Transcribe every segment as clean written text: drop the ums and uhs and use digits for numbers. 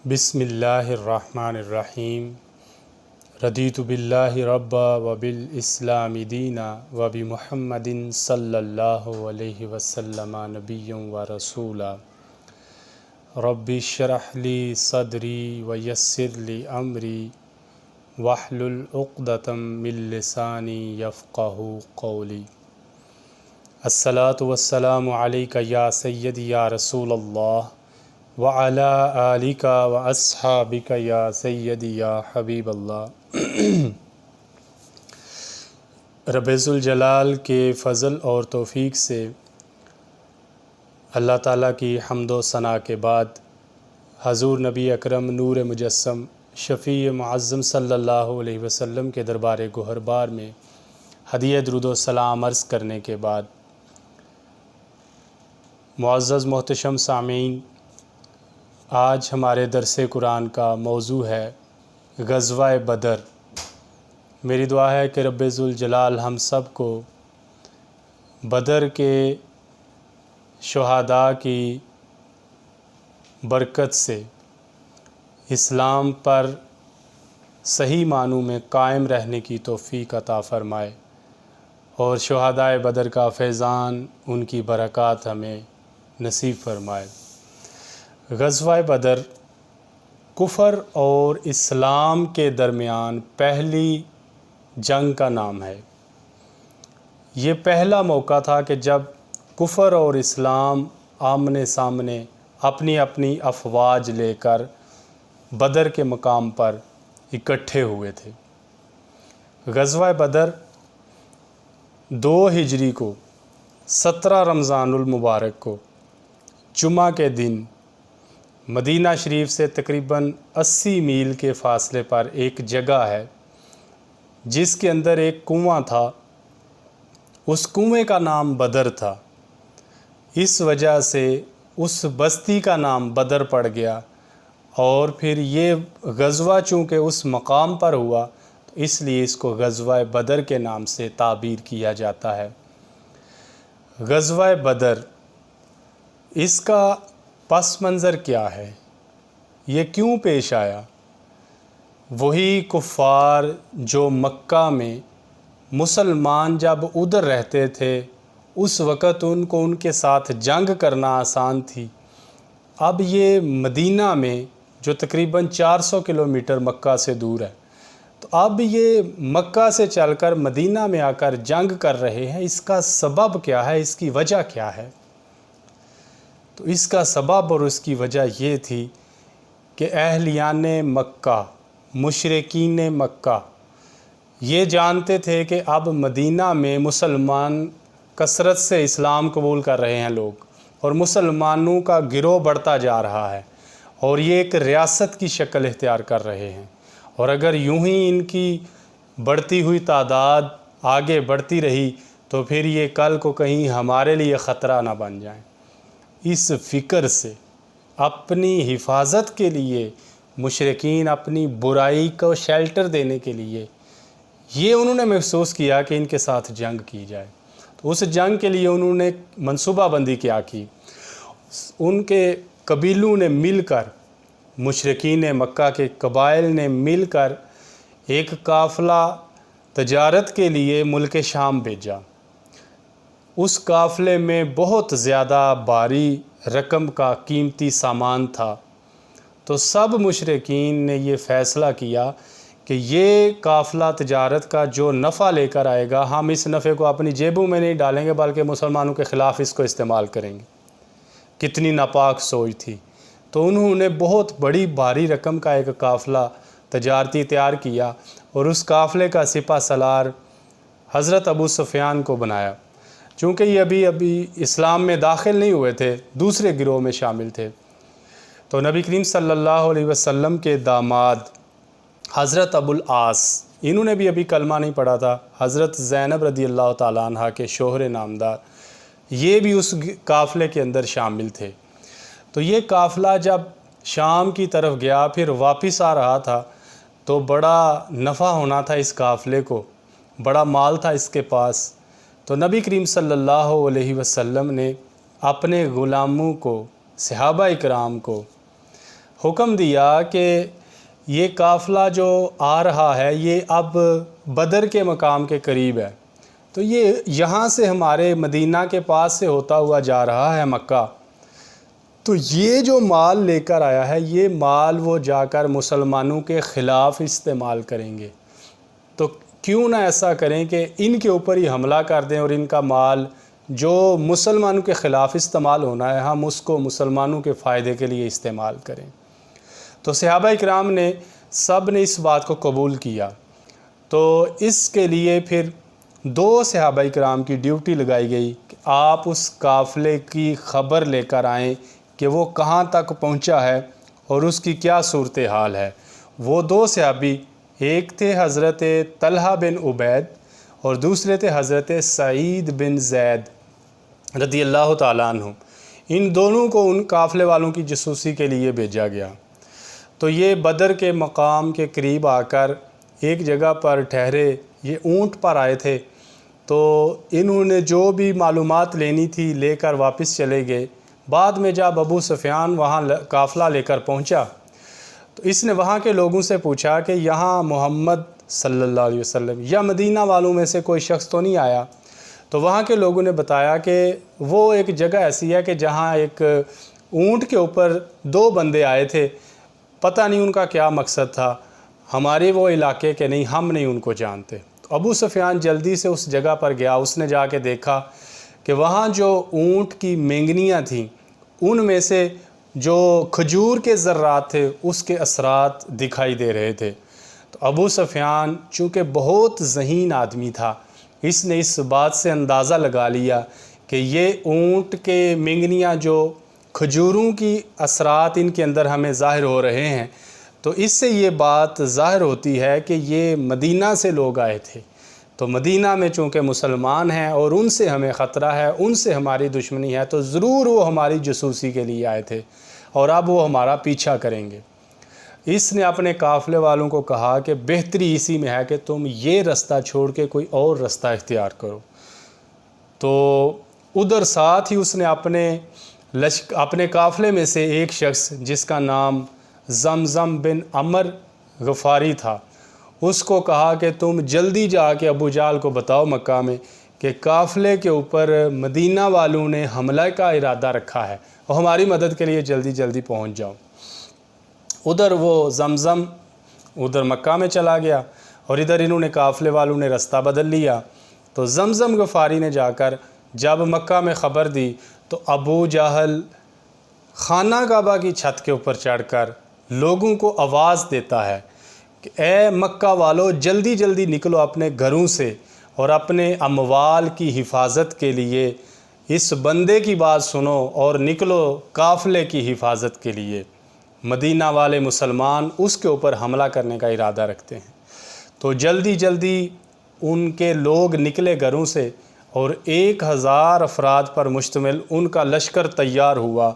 بسم اللہ الرحمن الرحیم رضیت باللہ ربا وبالاسلام دینا وبمحمد صلی اللہ علیہ وسلم نبی و رسولا رب اشرح لی صدری ویسر لی امری واحلل عقدۃ من لسانی یفقہوا قولی۔ الصلاۃ والسلام علیک یا سیدی یا رسول اللہ وعلی آلک واصحابک یا سیدی یا حبیب اللہ۔ رب ذوالجلال کے فضل اور توفیق سے اللہ تعالیٰ کی حمد و ثنا کے بعد حضور نبی اکرم نور مجسم شفیع معظم صلی اللہ علیہ وسلم کے دربار گوہربار میں ہدیہ درود و سلام عرض کرنے کے بعد، معزز محتشم سامعین، آج ہمارے درس قرآن کا موضوع ہے غزوہ بدر۔ میری دعا ہے کہ رب ذوالجلال ہم سب کو بدر کے شہداء کی برکت سے اسلام پر صحیح معنوں میں قائم رہنے کی توفیق عطا فرمائے، اور شہداء بدر کا فیضان، ان کی برکات ہمیں نصیب فرمائے۔ غزوہ بدر کفر اور اسلام کے درمیان پہلی جنگ کا نام ہے۔ یہ پہلا موقع تھا کہ جب کفر اور اسلام آمنے سامنے اپنی اپنی افواج لے کر بدر کے مقام پر اکٹھے ہوئے تھے۔ غزوہ بدر 2 ہجری کو 17 رمضان المبارک کو جمعہ کے دن مدینہ شریف سے تقریباً 80 میل کے فاصلے پر ایک جگہ ہے جس کے اندر ایک کنواں تھا۔ اس کنویں کا نام بدر تھا، اس وجہ سے اس بستی کا نام بدر پڑ گیا، اور پھر یہ غزوہ چونکہ اس مقام پر ہوا تو اس لیے اس کو غزوہ بدر کے نام سے تعبیر کیا جاتا ہے۔ غزوہ بدر، اس کا پس منظر کیا ہے، یہ کیوں پیش آیا؟ وہی کفار جو مکہ میں مسلمان جب ادھر رہتے تھے اس وقت ان کو ان کے ساتھ جنگ کرنا آسان تھی، اب یہ مدینہ میں جو تقریباً 400 کلومیٹر مکہ سے دور ہے، تو اب یہ مکہ سے چل کر مدینہ میں آ کر جنگ کر رہے ہیں۔ اس کا سبب کیا ہے، اس کی وجہ کیا ہے؟ تو اس کا سبب اور اس کی وجہ یہ تھی کہ اہلیان مکہ، مشرکین مکہ، یہ جانتے تھے کہ اب مدینہ میں مسلمان کثرت سے اسلام قبول کر رہے ہیں لوگ، اور مسلمانوں کا گروہ بڑھتا جا رہا ہے، اور یہ ایک ریاست کی شکل اختیار کر رہے ہیں، اور اگر یوں ہی ان کی بڑھتی ہوئی تعداد آگے بڑھتی رہی تو پھر یہ کل کو کہیں ہمارے لیے خطرہ نہ بن جائیں۔ اس فکر سے اپنی حفاظت کے لیے مشرکین اپنی برائی کو شیلٹر دینے کے لیے یہ انہوں نے محسوس کیا کہ ان کے ساتھ جنگ کی جائے، تو اس جنگ کے لیے انہوں نے منصوبہ بندی کیا کی۔ ان کے قبیلوں نے مل کر، مشرکین مکہ کے قبائل نے مل کر ایک قافلہ تجارت کے لیے ملک شام بھیجا۔ اس قافلے میں بہت زیادہ بھاری رقم کا قیمتی سامان تھا، تو سب مشرکین نے یہ فیصلہ کیا کہ یہ قافلہ تجارت کا جو نفع لے کر آئے گا، ہم اس نفع کو اپنی جیبوں میں نہیں ڈالیں گے بلکہ مسلمانوں کے خلاف اس کو استعمال کریں گے۔ کتنی ناپاک سوچ تھی! تو انہوں نے بہت بڑی بھاری رقم کا ایک قافلہ تجارتی تیار کیا، اور اس قافلے کا سپہ سالار حضرت ابو سفیان کو بنایا۔ چونکہ یہ ابھی اسلام میں داخل نہیں ہوئے تھے، دوسرے گروہ میں شامل تھے، تو نبی کریم صلی اللہ علیہ وسلم کے داماد حضرت ابو العاص، انہوں نے بھی ابھی کلمہ نہیں پڑھا تھا، حضرت زینب رضی اللہ تعالیٰ عنہ کے شوہر نامدار، یہ بھی اس قافلے کے اندر شامل تھے۔ تو یہ قافلہ جب شام کی طرف گیا، پھر واپس آ رہا تھا، تو بڑا نفع ہونا تھا اس قافلے کو، بڑا مال تھا اس کے پاس۔ تو نبی کریم صلی اللہ علیہ وسلم نے اپنے غلاموں کو، صحابہ اکرام کو، حکم دیا کہ یہ قافلہ جو آ رہا ہے یہ اب بدر کے مقام کے قریب ہے، تو یہ یہاں سے ہمارے مدینہ کے پاس سے ہوتا ہوا جا رہا ہے مکہ، تو یہ جو مال لے کر آیا ہے یہ مال وہ جا کر مسلمانوں کے خلاف استعمال کریں گے، تو کیوں نہ ایسا کریں کہ ان کے اوپر ہی حملہ کر دیں اور ان کا مال جو مسلمانوں کے خلاف استعمال ہونا ہے ہم اس کو مسلمانوں کے فائدے کے لیے استعمال کریں۔ تو صحابہ اکرام نے سب نے اس بات کو قبول کیا، تو اس کے لیے پھر 2 صحابہ اکرام کی ڈیوٹی لگائی گئی کہ آپ اس قافلے کی خبر لے کر آئیں کہ وہ کہاں تک پہنچا ہے اور اس کی کیا صورتحال ہے۔ وہ 2 صحابی، ایک تھے حضرت طلحہ بن عبید اور دوسرے تھے حضرت سعید بن زید رضی اللہ تعالیٰ عنہ، ان دونوں کو ان قافلے والوں کی جاسوسی کے لیے بھیجا گیا۔ تو یہ بدر کے مقام کے قریب آ کر ایک جگہ پر ٹھہرے، یہ اونٹ پر آئے تھے، تو انہوں نے جو بھی معلومات لینی تھی لے کر واپس چلے گئے۔ بعد میں جب ابو سفیان وہاں قافلہ لے کر پہنچا تو اس نے وہاں کے لوگوں سے پوچھا کہ یہاں محمد صلی اللہ علیہ وسلم یا مدینہ والوں میں سے کوئی شخص تو نہیں آیا؟ تو وہاں کے لوگوں نے بتایا کہ وہ ایک جگہ ایسی ہے کہ جہاں ایک اونٹ کے اوپر 2 بندے آئے تھے، پتہ نہیں ان کا کیا مقصد تھا، ہمارے وہ علاقے کے نہیں، ہم نہیں ان کو جانتے۔ تو ابو سفیان جلدی سے اس جگہ پر گیا، اس نے جا کے دیکھا کہ وہاں جو اونٹ کی مینگنیاں تھیں ان میں سے جو کھجور کے ذرات تھے اس کے اثرات دکھائی دے رہے تھے۔ تو ابو سفیان چونکہ بہت ذہین آدمی تھا، اس نے اس بات سے اندازہ لگا لیا کہ یہ اونٹ کے مینگنیاں جو کھجوروں کی اثرات ان کے اندر ہمیں ظاہر ہو رہے ہیں، تو اس سے یہ بات ظاہر ہوتی ہے کہ یہ مدینہ سے لوگ آئے تھے، تو مدینہ میں چونکہ مسلمان ہیں اور ان سے ہمیں خطرہ ہے، ان سے ہماری دشمنی ہے، تو ضرور وہ ہماری جاسوسی کے لیے آئے تھے اور اب وہ ہمارا پیچھا کریں گے۔ اس نے اپنے قافلے والوں کو کہا کہ بہتری اسی میں ہے کہ تم یہ رستہ چھوڑ کے کوئی اور رستہ اختیار کرو۔ تو ادھر ساتھ ہی اس نے اپنے قافلے میں سے ایک شخص جس کا نام زمزم بن عمر غفاری تھا، اس کو کہا کہ تم جلدی جا کے ابو جہل کو بتاؤ مکہ میں کہ قافلے کے اوپر مدینہ والوں نے حملہ کا ارادہ رکھا ہے اور ہماری مدد کے لیے جلدی جلدی پہنچ جاؤ۔ ادھر وہ زمزم ادھر مکہ میں چلا گیا اور ادھر انہوں نے قافلے والوں نے رستہ بدل لیا۔ تو زمزم غفاری نے جا کر جب مکہ میں خبر دی تو ابو جہل خانہ کعبہ کی چھت کے اوپر چڑھ کر لوگوں کو آواز دیتا ہے کہ اے مکہ والو، جلدی جلدی نکلو اپنے گھروں سے اور اپنے اموال کی حفاظت کے لیے اس بندے کی بات سنو اور نکلو قافلے کی حفاظت کے لیے۔ مدینہ والے مسلمان اس کے اوپر حملہ کرنے کا ارادہ رکھتے ہیں۔ تو جلدی جلدی ان کے لوگ نکلے گھروں سے اور 1000 افراد پر مشتمل ان کا لشکر تیار ہوا،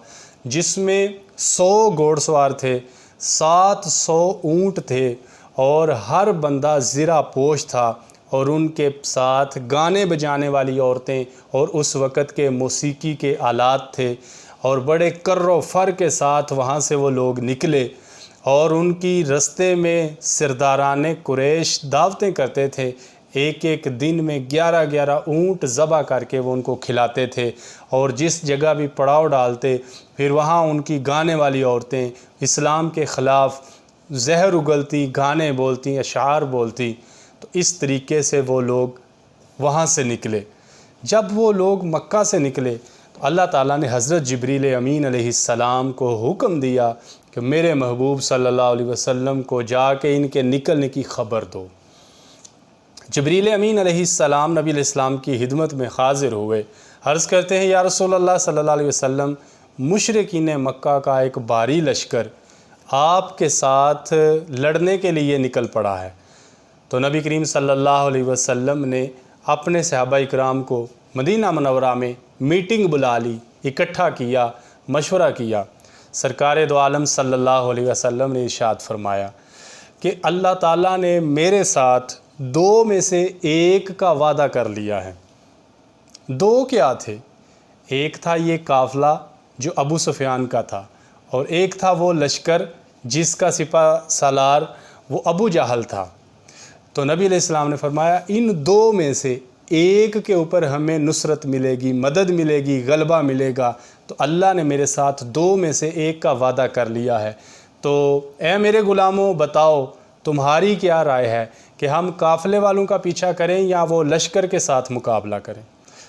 جس میں 100 گھوڑ سوار تھے، 700 اونٹ تھے اور ہر بندہ زرہ پوش تھا، اور ان کے ساتھ گانے بجانے والی عورتیں اور اس وقت کے موسیقی کے آلات تھے، اور بڑے کر و فر کے ساتھ وہاں سے وہ لوگ نکلے، اور ان کی رستے میں سرداران قریش دعوتیں کرتے تھے، ایک ایک دن میں 11 اونٹ ذبح کر کے وہ ان کو کھلاتے تھے، اور جس جگہ بھی پڑاؤ ڈالتے پھر وہاں ان کی گانے والی عورتیں اسلام کے خلاف زہر اگلتی، گانے بولتی، اشعار بولتی۔ تو اس طریقے سے وہ لوگ وہاں سے نکلے۔ جب وہ لوگ مکہ سے نکلے تو اللہ تعالیٰ نے حضرت جبریل امین علیہ السلام کو حکم دیا کہ میرے محبوب صلی اللہ علیہ وسلم کو جا کے ان کے نکلنے کی خبر دو۔ جبریل امین علیہ السلام نبی علیہ السلام کی خدمت میں حاضر ہوئے، عرض کرتے ہیں یا رسول اللہ صلی اللہ علیہ وسلم، مشرکین مکہ کا ایک بھاری لشکر آپ کے ساتھ لڑنے کے لیے نکل پڑا ہے۔ تو نبی کریم صلی اللہ علیہ وسلم نے اپنے صحابہ اکرام کو مدینہ منورہ میں میٹنگ بلا لی، اکٹھا کیا، مشورہ کیا۔ سرکار دو عالم صلی اللہ علیہ وسلم نے ارشاد فرمایا کہ اللہ تعالیٰ نے میرے ساتھ 2 میں سے ایک کا وعدہ کر لیا ہے۔ 2 کیا تھے؟ ایک تھا یہ قافلہ جو ابو سفیان کا تھا، اور ایک تھا وہ لشکر جس کا سپہ سالار وہ ابو جہل تھا۔ تو نبی علیہ السلام نے فرمایا ان دو میں سے ایک کے اوپر ہمیں نصرت ملے گی، مدد ملے گی، غلبہ ملے گا، تو اللہ نے میرے ساتھ دو میں سے ایک کا وعدہ کر لیا ہے۔ تو اے میرے غلاموں بتاؤ تمہاری کیا رائے ہے کہ ہم قافلے والوں کا پیچھا کریں یا وہ لشکر کے ساتھ مقابلہ کریں؟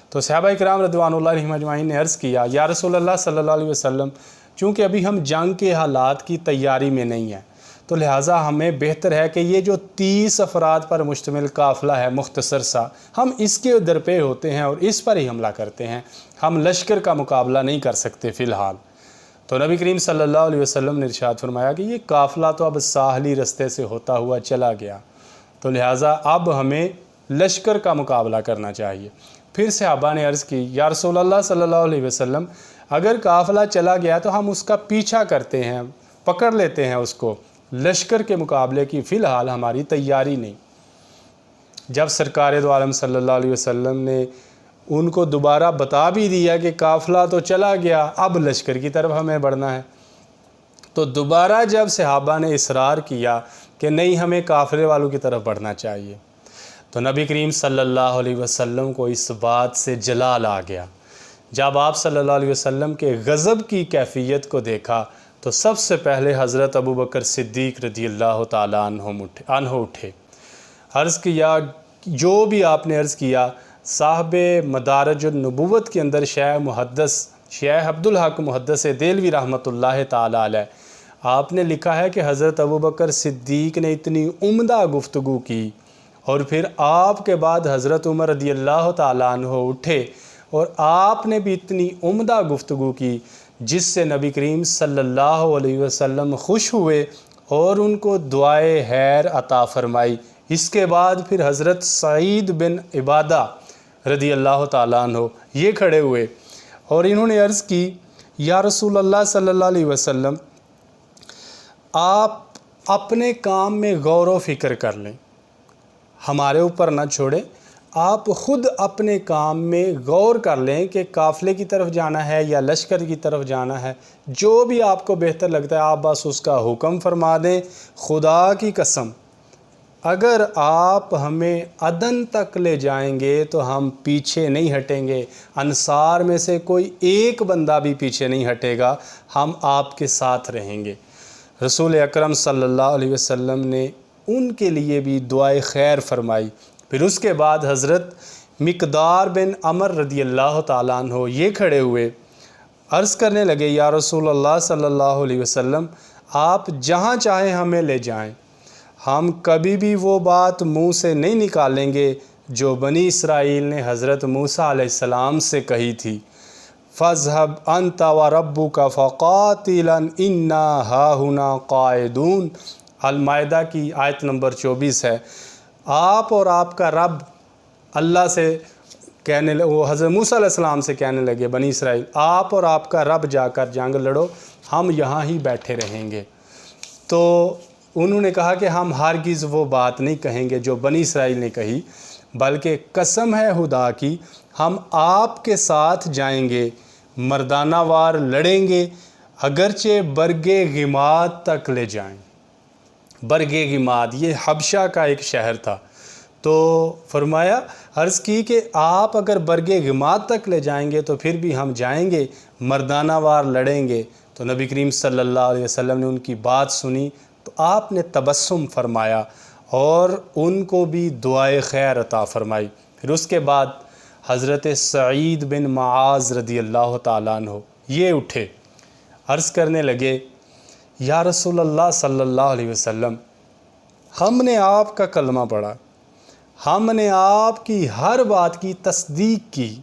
تو صحابہ کرام رضوان اللہ علیہم اجمعین نے عرض کیا یا رسول اللہ صلی اللہ علیہ وسلم، چونکہ ابھی ہم جنگ کے حالات کی تیاری میں نہیں ہیں، تو لہٰذا ہمیں بہتر ہے کہ یہ جو 30 افراد پر مشتمل قافلہ ہے مختصر سا، ہم اس کے درپے ہوتے ہیں اور اس پر ہی حملہ کرتے ہیں، ہم لشکر کا مقابلہ نہیں کر سکتے فی الحال۔ تو نبی کریم صلی اللہ علیہ وسلم نے ارشاد فرمایا کہ یہ قافلہ تو اب ساحلی رستے سے ہوتا ہوا چلا گیا، تو لہٰذا اب ہمیں لشکر کا مقابلہ کرنا چاہیے۔ پھر صحابہ نے عرض کی یا رسول اللہ صلی اللہ علیہ وسلم، اگر قافلہ چلا گیا تو ہم اس کا پیچھا کرتے ہیں، پکڑ لیتے ہیں اس کو، لشکر کے مقابلے کی فی الحال ہماری تیاری نہیں۔ جب سرکار دو عالم صلی اللہ علیہ وسلم نے ان کو دوبارہ بتا بھی دیا کہ قافلہ تو چلا گیا، اب لشکر کی طرف ہمیں بڑھنا ہے، تو دوبارہ جب صحابہ نے اصرار کیا کہ نہیں ہمیں قافلے والوں کی طرف بڑھنا چاہیے، تو نبی کریم صلی اللہ علیہ وسلم کو اس بات سے جلال آ گیا۔ جب آپ صلی اللہ علیہ وسلم کے غضب کی کیفیت کو دیکھا تو سب سے پہلے حضرت ابو بکر صدیق رضی اللہ تعالیٰ عنہ اٹھے، عرض کیا جو بھی آپ نے عرض کیا۔ صاحب مدارج النبوت کے اندر شیخ عبدالحق محدث دہلوی رحمۃ اللہ تعالیٰ علیہ آپ نے لکھا ہے کہ حضرت ابو بکر صدیق نے اتنی عمدہ گفتگو کی، اور پھر آپ کے بعد حضرت عمر رضی اللہ تعالیٰ عنہ اٹھے اور آپ نے بھی اتنی عمدہ گفتگو کی جس سے نبی کریم صلی اللہ علیہ وسلم خوش ہوئے اور ان کو دعائے خیر عطا فرمائی۔ اس کے بعد پھر حضرت سعید بن عبادہ رضی اللہ تعالیٰ عنہ یہ کھڑے ہوئے اور انہوں نے عرض کی یا رسول اللہ صلی اللہ علیہ وسلم، آپ اپنے کام میں غور و فکر کر لیں، ہمارے اوپر نہ چھوڑیں، آپ خود اپنے کام میں غور کر لیں کہ قافلے کی طرف جانا ہے یا لشکر کی طرف جانا ہے، جو بھی آپ کو بہتر لگتا ہے آپ بس اس کا حکم فرما دیں۔ خدا کی قسم اگر آپ ہمیں عدن تک لے جائیں گے تو ہم پیچھے نہیں ہٹیں گے، انصار میں سے کوئی ایک بندہ بھی پیچھے نہیں ہٹے گا، ہم آپ کے ساتھ رہیں گے۔ رسول اکرم صلی اللہ علیہ وسلم نے ان کے لیے بھی دعائے خیر فرمائی۔ پھر اس کے بعد حضرت مقدار بن عمر رضی اللہ تعالیٰ عنہ یہ کھڑے ہوئے، عرض کرنے لگے یا رسول اللہ صلی اللہ علیہ وسلم، آپ جہاں چاہیں ہمیں لے جائیں، ہم کبھی بھی وہ بات منہ سے نہیں نکالیں گے جو بنی اسرائیل نے حضرت موسیٰ علیہ السلام سے کہی تھی، فَاذْهَبْ أَنْتَ وَرَبُّكَ فَقَاتِلًا إِنَّا هَاهُنَا قَاعِدُونَ۔ المائدہ کی آیت نمبر 24 ہے۔ آپ اور آپ کا رب اللہ سے وہ حضرت موسیٰ علیہ السلام سے کہنے لگے بنی اسرائیل، آپ اور آپ کا رب جا کر جنگ لڑو، ہم یہاں ہی بیٹھے رہیں گے۔ تو انہوں نے کہا کہ ہم ہرگز وہ بات نہیں کہیں گے جو بنی اسرائیل نے کہی، بلکہ قسم ہے خدا کی ہم آپ کے ساتھ جائیں گے، مردانہ وار لڑیں گے، اگرچہ برگ غماد تک لے جائیں۔ برگ غماد یہ حبشہ کا ایک شہر تھا، تو فرمایا عرض کی کہ آپ اگر برگ غماد تک لے جائیں گے تو پھر بھی ہم جائیں گے، مردانہ وار لڑیں گے۔ تو نبی کریم صلی اللہ علیہ وسلم نے ان کی بات سنی تو آپ نے تبسم فرمایا اور ان کو بھی دعائے خیر عطا فرمائی۔ پھر اس کے بعد حضرت سعید بن معاذ رضی اللہ تعالیٰ عنہ یہ اٹھے، عرض کرنے لگے یا رسول اللہ صلی اللہ علیہ وسلم، ہم نے آپ کا کلمہ پڑھا، ہم نے آپ کی ہر بات کی تصدیق کی،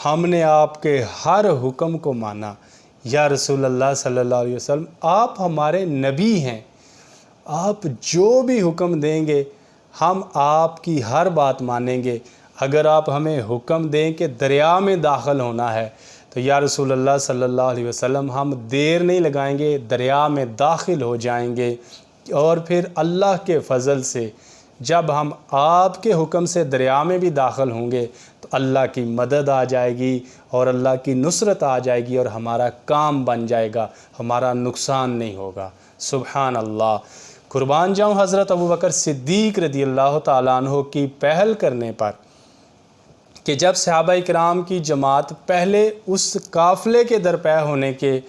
ہم نے آپ کے ہر حکم کو مانا، یا رسول اللہ صلی اللہ علیہ وسلم آپ ہمارے نبی ہیں، آپ جو بھی حکم دیں گے ہم آپ کی ہر بات مانیں گے۔ اگر آپ ہمیں حکم دیں کہ دریا میں داخل ہونا ہے تو یا رسول اللہ صلی اللہ علیہ وسلم ہم دیر نہیں لگائیں گے، دریا میں داخل ہو جائیں گے، اور پھر اللہ کے فضل سے جب ہم آپ کے حکم سے دریا میں بھی داخل ہوں گے تو اللہ کی مدد آ جائے گی اور اللہ کی نصرت آ جائے گی اور ہمارا کام بن جائے گا، ہمارا نقصان نہیں ہوگا۔ سبحان اللہ۔ قربان جاؤں حضرت ابوبکر صدیق رضی اللہ تعالیٰ عنہ کی پہل کرنے پر کہ جب صحابہ کرام کی جماعت پہلے اس قافلے کے درپے ہونے کے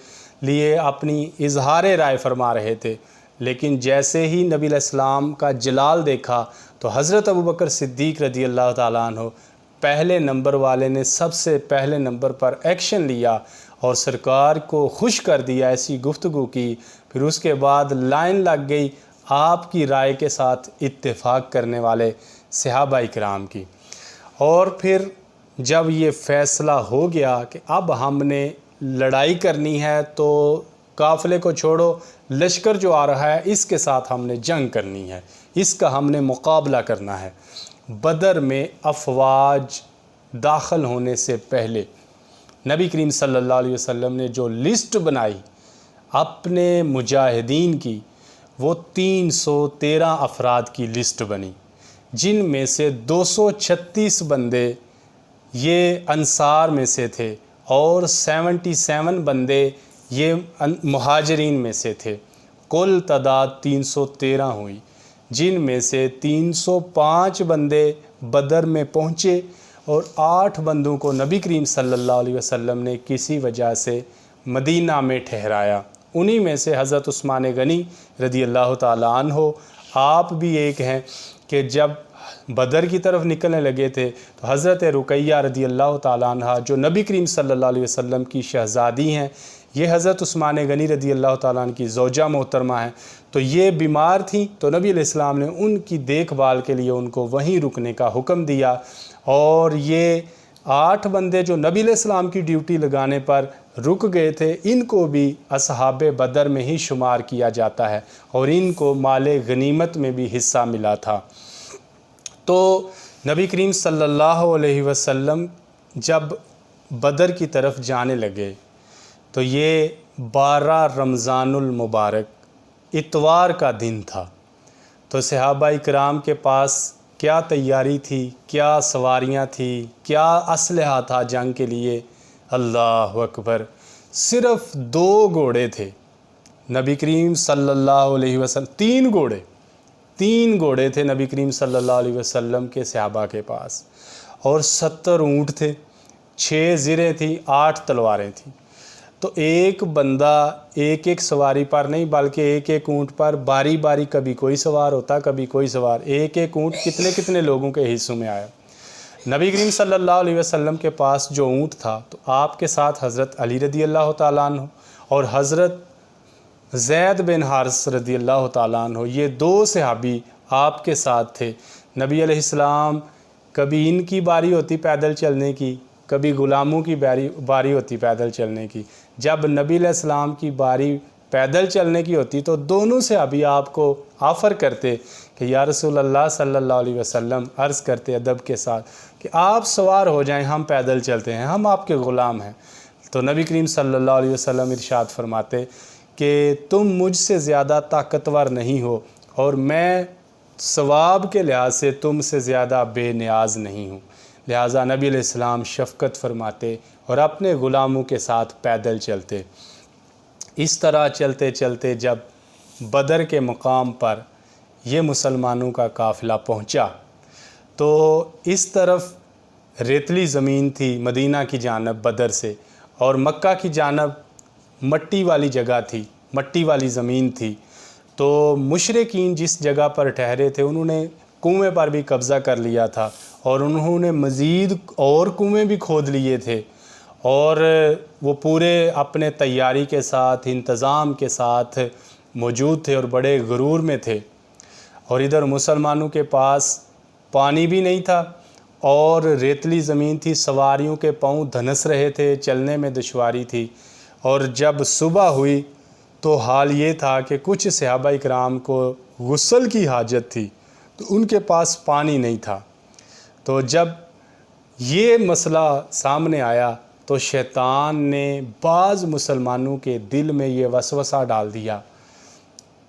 لیے اپنی اظہار رائے فرما رہے تھے، لیکن جیسے ہی نبی علیہ السلام کا جلال دیکھا تو حضرت ابوبکر صدیق رضی اللہ تعالیٰ عنہ پہلے نمبر والے نے سب سے پہلے نمبر پر ایکشن لیا اور سرکار کو خوش کر دیا، ایسی گفتگو کی۔ پھر اس کے بعد لائن لگ گئی آپ کی رائے کے ساتھ اتفاق کرنے والے صحابہ کرام کی۔ اور پھر جب یہ فیصلہ ہو گیا کہ اب ہم نے لڑائی کرنی ہے تو قافلے کو چھوڑو، لشکر جو آ رہا ہے اس کے ساتھ ہم نے جنگ کرنی ہے، اس کا ہم نے مقابلہ کرنا ہے۔ بدر میں افواج داخل ہونے سے پہلے نبی کریم صلی اللہ علیہ وسلم نے جو لسٹ بنائی اپنے مجاہدین کی، وہ 313 افراد کی لسٹ بنی، جن میں سے 236 بندے یہ انصار میں سے تھے اور 77 بندے یہ مہاجرین میں سے تھے۔ کل تعداد 313 ہوئی، جن میں سے 305 بندے بدر میں پہنچے اور 8 بندوں کو نبی کریم صلی اللہ علیہ وسلم نے کسی وجہ سے مدینہ میں ٹھہرایا۔ انہی میں سے حضرت عثمان غنی رضی اللہ تعالیٰ عنہ آپ بھی ایک ہیں کہ جب بدر کی طرف نکلنے لگے تھے تو حضرت رقیہ رضی اللہ تعالیٰ عنہ جو نبی کریم صلی اللہ علیہ وسلم کی شہزادی ہیں، یہ حضرت عثمان غنی رضی اللہ تعالیٰ عنہ کی زوجہ محترمہ ہیں، تو یہ بیمار تھیں تو نبی علیہ السلام نے ان کی دیکھ بھال کے لیے ان کو وہیں رکنے کا حکم دیا۔ اور یہ 8 بندے جو نبی علیہ السلام کی ڈیوٹی لگانے پر رک گئے تھے، ان کو بھی اصحاب بدر میں ہی شمار کیا جاتا ہے اور ان کو مال غنیمت میں بھی حصہ ملا تھا۔ تو نبی کریم صلی اللہ علیہ وسلم جب بدر کی طرف جانے لگے تو یہ 12 رمضان المبارک اتوار کا دن تھا۔ تو صحابہ کرام کے پاس کیا تیاری تھی، کیا سواریاں تھیں، کیا اسلحہ تھا جنگ کے لیے؟ اللہ اکبر، صرف 2 گھوڑے تھے نبی کریم صلی اللہ علیہ وسلم، 3 گھوڑے تھے نبی کریم صلی اللہ علیہ وسلم کے صحابہ کے پاس، اور 70 اونٹ تھے، 6 زریں تھیں، 8 تلواریں تھیں۔ تو ایک بندہ ایک سواری پر نہیں بلکہ ایک اونٹ پر باری باری کبھی کوئی سوار ہوتا، کبھی کوئی سوار، ایک اونٹ کتنے لوگوں کے حصوں میں آیا۔ نبی کریم صلی اللہ علیہ وسلم کے پاس جو اونٹ تھا تو آپ کے ساتھ حضرت علی رضی اللہ تعالیٰ عنہ اور حضرت زید بن حارث رضی اللہ تعالیٰ عنہ، یہ 2 صحابی آپ کے ساتھ تھے۔ نبی علیہ السلام کبھی ان کی باری ہوتی پیدل چلنے کی، کبھی غلاموں کی باری ہوتی پیدل چلنے کی۔ جب نبی علیہ السلام کی باری پیدل چلنے کی ہوتی تو دونوں صحابی آپ کو آفر کرتے کہ یا رسول اللہ صلی اللہ علیہ وسلم، عرض کرتے ادب کے ساتھ کہ آپ سوار ہو جائیں، ہم پیدل چلتے ہیں، ہم آپ کے غلام ہیں۔ تو نبی کریم صلی اللہ علیہ وسلم ارشاد فرماتے کہ تم مجھ سے زیادہ طاقتور نہیں ہو اور میں ثواب کے لحاظ سے تم سے زیادہ بے نیاز نہیں ہوں۔ لہٰذا نبی علیہ السلام شفقت فرماتے اور اپنے غلاموں کے ساتھ پیدل چلتے۔ اس طرح چلتے چلتے جب بدر کے مقام پر یہ مسلمانوں کا قافلہ پہنچا تو اس طرف ریتلی زمین تھی مدینہ کی جانب بدر سے، اور مکہ کی جانب مٹی والی جگہ تھی، مٹی والی زمین تھی۔ تو مشرکین جس جگہ پر ٹھہرے تھے انہوں نے کنویں پر بھی قبضہ کر لیا تھا اور انہوں نے مزید اور کنویں بھی کھود لیے تھے، اور وہ پورے اپنے تیاری کے ساتھ، انتظام کے ساتھ موجود تھے اور بڑے غرور میں تھے۔ اور ادھر مسلمانوں کے پاس پانی بھی نہیں تھا اور ریتلی زمین تھی، سواریوں کے پاؤں دھنس رہے تھے، چلنے میں دشواری تھی۔ اور جب صبح ہوئی تو حال یہ تھا کہ کچھ صحابہ اکرام کو غسل کی حاجت تھی تو ان کے پاس پانی نہیں تھا۔ تو جب یہ مسئلہ سامنے آیا تو شیطان نے بعض مسلمانوں کے دل میں یہ وسوسہ ڈال دیا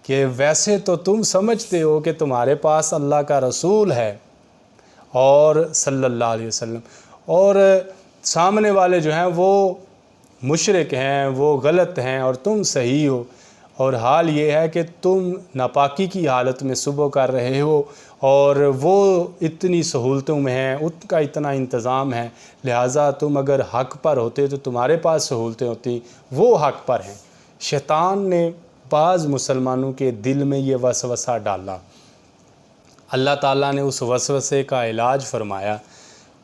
کہ ویسے تو تم سمجھتے ہو کہ تمہارے پاس اللہ کا رسول ہے اور صلی اللہ علیہ وسلم، اور سامنے والے جو ہیں وہ مشرک ہیں، وہ غلط ہیں اور تم صحیح ہو، اور حال یہ ہے کہ تم ناپاکی کی حالت میں صبح کر رہے ہو اور وہ اتنی سہولتوں میں ہیں، ان کا اتنا انتظام ہے، لہٰذا تم اگر حق پر ہوتے تو تمہارے پاس سہولتیں ہوتی، وہ حق پر ہیں۔ شیطان نے بعض مسلمانوں کے دل میں یہ وسوسہ ڈالا، اللہ تعالیٰ نے اس وسوسے کا علاج فرمایا،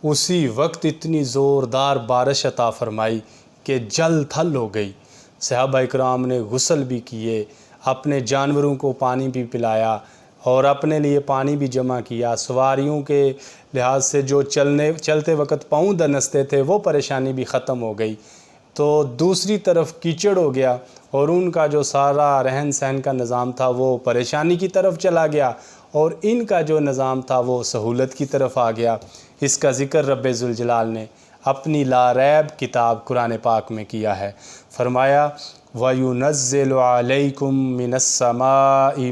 اسی وقت اتنی زوردار بارش عطا فرمائی کہ جل تھل ہو گئی۔ صحابہ اکرام نے غسل بھی کیے، اپنے جانوروں کو پانی بھی پلایا اور اپنے لیے پانی بھی جمع کیا، سواریوں کے لحاظ سے جو چلتے وقت پاؤں دنستے تھے وہ پریشانی بھی ختم ہو گئی۔ تو دوسری طرف کیچڑ ہو گیا اور ان کا جو سارا رہن سہن کا نظام تھا وہ پریشانی کی طرف چلا گیا، اور ان کا جو نظام تھا وہ سہولت کی طرف آ گیا۔ اس کا ذکر رب ذوالجلال نے اپنی لا ریب کتاب قرآن پاک میں کیا ہے، فرمایا وَيُنَزِّلُ عَلَيْكُم مِّنَ السَّمَاءِ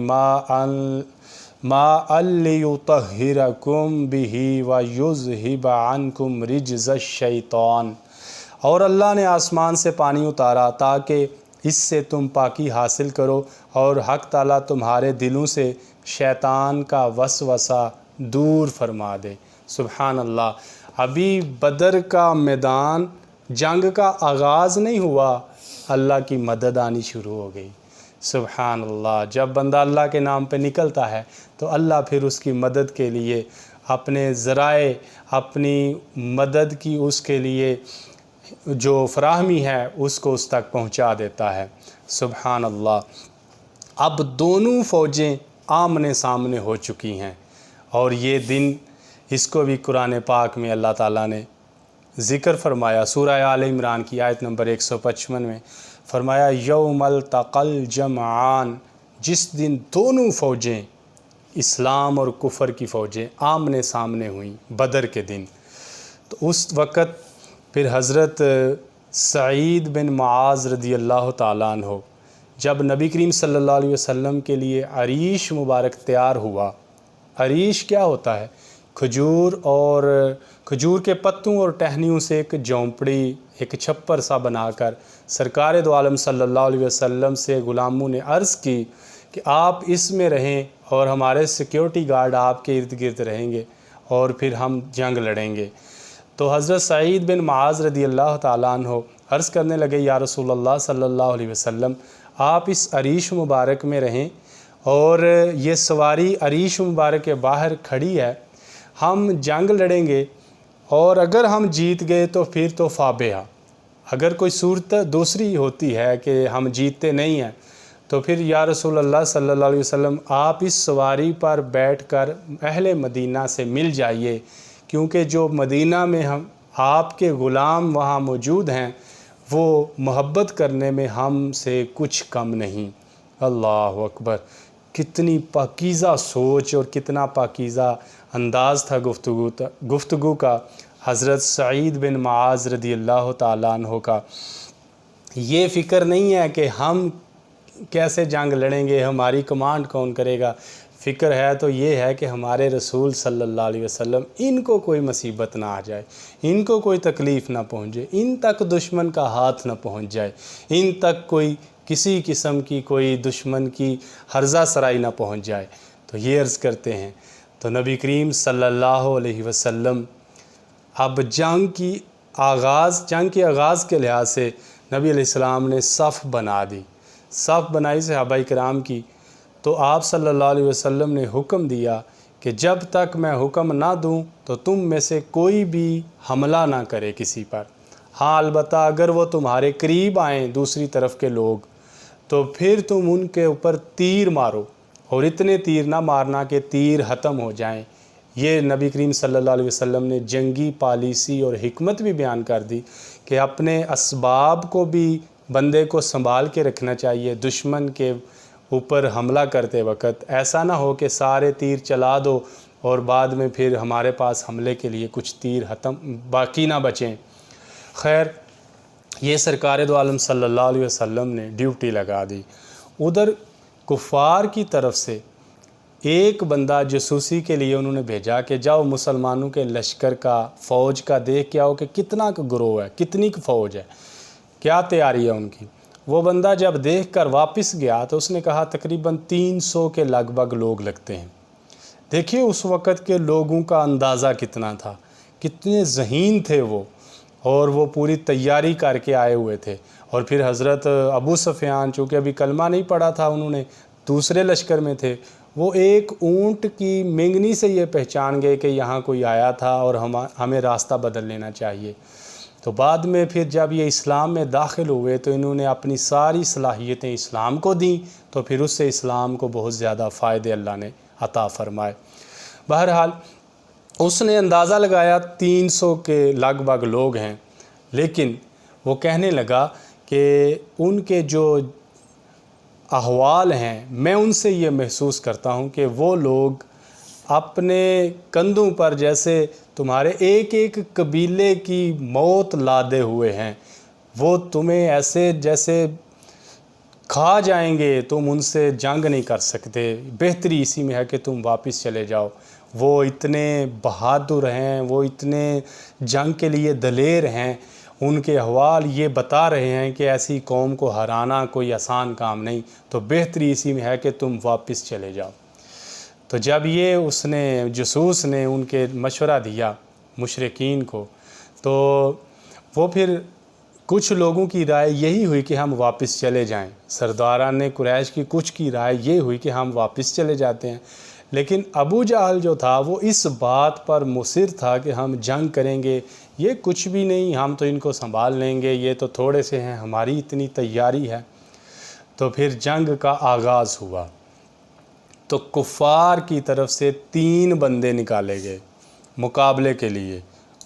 مَاءً لِيُطَهِّرَكُم بِهِ وَيُذْهِبَ عَنكُم رِجْزَ الشَّيْطَانِ، اور اللہ نے آسمان سے پانی اتارا تاکہ اس سے تم پاکی حاصل کرو، اور حق تعالیٰ تمہارے دلوں سے شیطان کا وسوسہ دور فرما دے۔ سبحان اللہ، ابھی بدر کا میدان جنگ کا آغاز نہیں ہوا، اللہ کی مدد آنی شروع ہو گئی۔ سبحان اللہ، جب بندہ اللہ کے نام پہ نکلتا ہے تو اللہ پھر اس کی مدد کے لیے اپنے ذرائع، اپنی مدد کی اس کے لیے جو فراہمی ہے اس کو اس تک پہنچا دیتا ہے۔ سبحان اللہ، اب دونوں فوجیں آمنے سامنے ہو چکی ہیں، اور یہ دن اس کو بھی قرآن پاک میں اللہ تعالیٰ نے ذکر فرمایا، سورہ آل عمران کی آیت نمبر 155 میں فرمایا یوم التقی الجمعان، جس دن دونوں فوجیں، اسلام اور کفر کی فوجیں آمنے سامنے ہوئیں بدر کے دن۔ تو اس وقت پھر حضرت سعید بن معاذ رضی اللہ تعالیٰ عنہ جب نبی کریم صلی اللہ علیہ وسلم کے لیے عریش مبارک تیار ہوا، عریش کیا ہوتا ہے؟ کھجور کے پتوں اور ٹہنیوں سے ایک جھونپڑی، ایک چھپر سا بنا کر سرکار دو عالم صلی اللہ علیہ وسلم سے غلاموں نے عرض کی کہ آپ اس میں رہیں اور ہمارے سیکیورٹی گارڈ آپ کے ارد گرد رہیں گے اور پھر ہم جنگ لڑیں گے۔ تو حضرت سعید بن معاذ رضی اللہ تعالیٰ عنہ عرض کرنے لگے یا رسول اللہ صلی اللہ علیہ وسلم، آپ اس عریش مبارک میں رہیں، اور یہ سواری عریش مبارک کے باہر کھڑی ہے، ہم جنگ لڑیں گے، اور اگر ہم جیت گئے تو پھر تو فابہا، اگر کوئی صورت دوسری ہوتی ہے کہ ہم جیتتے نہیں ہیں تو پھر یا رسول اللہ صلی اللہ علیہ وسلم آپ اس سواری پر بیٹھ کر اہل مدینہ سے مل جائیے، کیونکہ جو مدینہ میں ہم آپ کے غلام وہاں موجود ہیں وہ محبت کرنے میں ہم سے کچھ کم نہیں۔ اللہ اکبر، کتنی پاکیزہ سوچ اور کتنا پاکیزہ انداز تھا گفتگو کا حضرت سعید بن معاذ رضی اللہ تعالیٰ عنہ کا۔ یہ فکر نہیں ہے کہ ہم کیسے جنگ لڑیں گے، ہماری کمانڈ کون کرے گا، فکر ہے تو یہ ہے کہ ہمارے رسول صلی اللہ علیہ وسلم ان کو کوئی مصیبت نہ آ جائے، ان کو کوئی تکلیف نہ پہنچے، ان تک دشمن کا ہاتھ نہ پہنچ جائے، ان تک کوئی کسی قسم کی کوئی دشمن کی ہرزہ سرائی نہ پہنچ جائے۔ تو یہ عرض کرتے ہیں، تو نبی کریم صلی اللہ علیہ وسلم اب جنگ کے آغاز کے لحاظ سے نبی علیہ السلام نے صف بنائی صحابہ کرام کی، تو آپ صلی اللہ علیہ وسلم نے حکم دیا کہ جب تک میں حکم نہ دوں تو تم میں سے کوئی بھی حملہ نہ کرے کسی پر، ہاں البتہ اگر وہ تمہارے قریب آئیں دوسری طرف کے لوگ تو پھر تم ان کے اوپر تیر مارو، اور اتنے تیر نہ مارنا کہ تیر ختم ہو جائیں۔ یہ نبی کریم صلی اللہ علیہ وسلم نے جنگی پالیسی اور حکمت بھی بیان کر دی کہ اپنے اسباب کو بھی بندے کو سنبھال کے رکھنا چاہیے، دشمن کے اوپر حملہ کرتے وقت ایسا نہ ہو کہ سارے تیر چلا دو اور بعد میں پھر ہمارے پاس حملے کے لیے کچھ تیر باقی نہ بچیں۔ خیر، یہ سرکار دو عالم صلی اللہ علیہ وسلم نے ڈیوٹی لگا دی۔ ادھر کفار کی طرف سے ایک بندہ جاسوسی کے لیے انہوں نے بھیجا کہ جاؤ مسلمانوں کے لشکر کا، فوج کا دیکھ کے آؤ کہ کتنا کا گروہ ہے، کتنی کی فوج ہے، کیا تیاری ہے ان کی۔ وہ بندہ جب دیکھ کر واپس گیا تو اس نے کہا تقریباً 300 کے لگ بھگ لوگ لگتے ہیں۔ دیکھیے اس وقت کے لوگوں کا اندازہ کتنا تھا، کتنے ذہین تھے وہ، اور وہ پوری تیاری کر کے آئے ہوئے تھے۔ اور پھر حضرت ابو سفیان چونکہ ابھی کلمہ نہیں پڑھا تھا، انہوں نے دوسرے لشکر میں تھے، وہ ایک اونٹ کی مینگنی سے یہ پہچان گئے کہ یہاں کوئی آیا تھا اور ہمیں راستہ بدل لینا چاہیے۔ تو بعد میں پھر جب یہ اسلام میں داخل ہوئے تو انہوں نے اپنی ساری صلاحیتیں اسلام کو دیں، تو پھر اس سے اسلام کو بہت زیادہ فائدے اللہ نے عطا فرمائے۔ بہرحال اس نے اندازہ لگایا 300 کے لگ بھگ لوگ ہیں، لیکن وہ کہنے لگا کہ ان کے جو احوال ہیں میں ان سے یہ محسوس کرتا ہوں کہ وہ لوگ اپنے کندھوں پر جیسے تمہارے ایک ایک قبیلے کی موت لادے ہوئے ہیں، وہ تمہیں ایسے جیسے کھا جائیں گے، تم ان سے جنگ نہیں کر سکتے، بہتری اسی میں ہے کہ تم واپس چلے جاؤ۔ وہ اتنے بہادر ہیں، وہ اتنے جنگ کے لیے دلیر ہیں، ان کے احوال یہ بتا رہے ہیں کہ ایسی قوم کو ہرانا کوئی آسان کام نہیں، تو بہتری اسی میں ہے کہ تم واپس چلے جاؤ۔ تو جب یہ اس نے جاسوس نے ان کے مشورہ دیا مشرکین کو، تو وہ پھر کچھ لوگوں کی رائے یہی ہوئی کہ ہم واپس چلے جائیں، سرداران قریش کی کچھ کی رائے یہ ہوئی کہ ہم واپس چلے جاتے ہیں، لیکن ابو جہل جو تھا وہ اس بات پر مصر تھا کہ ہم جنگ کریں گے، یہ کچھ بھی نہیں، ہم تو ان کو سنبھال لیں گے، یہ تو تھوڑے سے ہیں، ہماری اتنی تیاری ہے۔ تو پھر جنگ کا آغاز ہوا، تو کفار کی طرف سے 3 بندے نکالے گئے مقابلے کے لیے،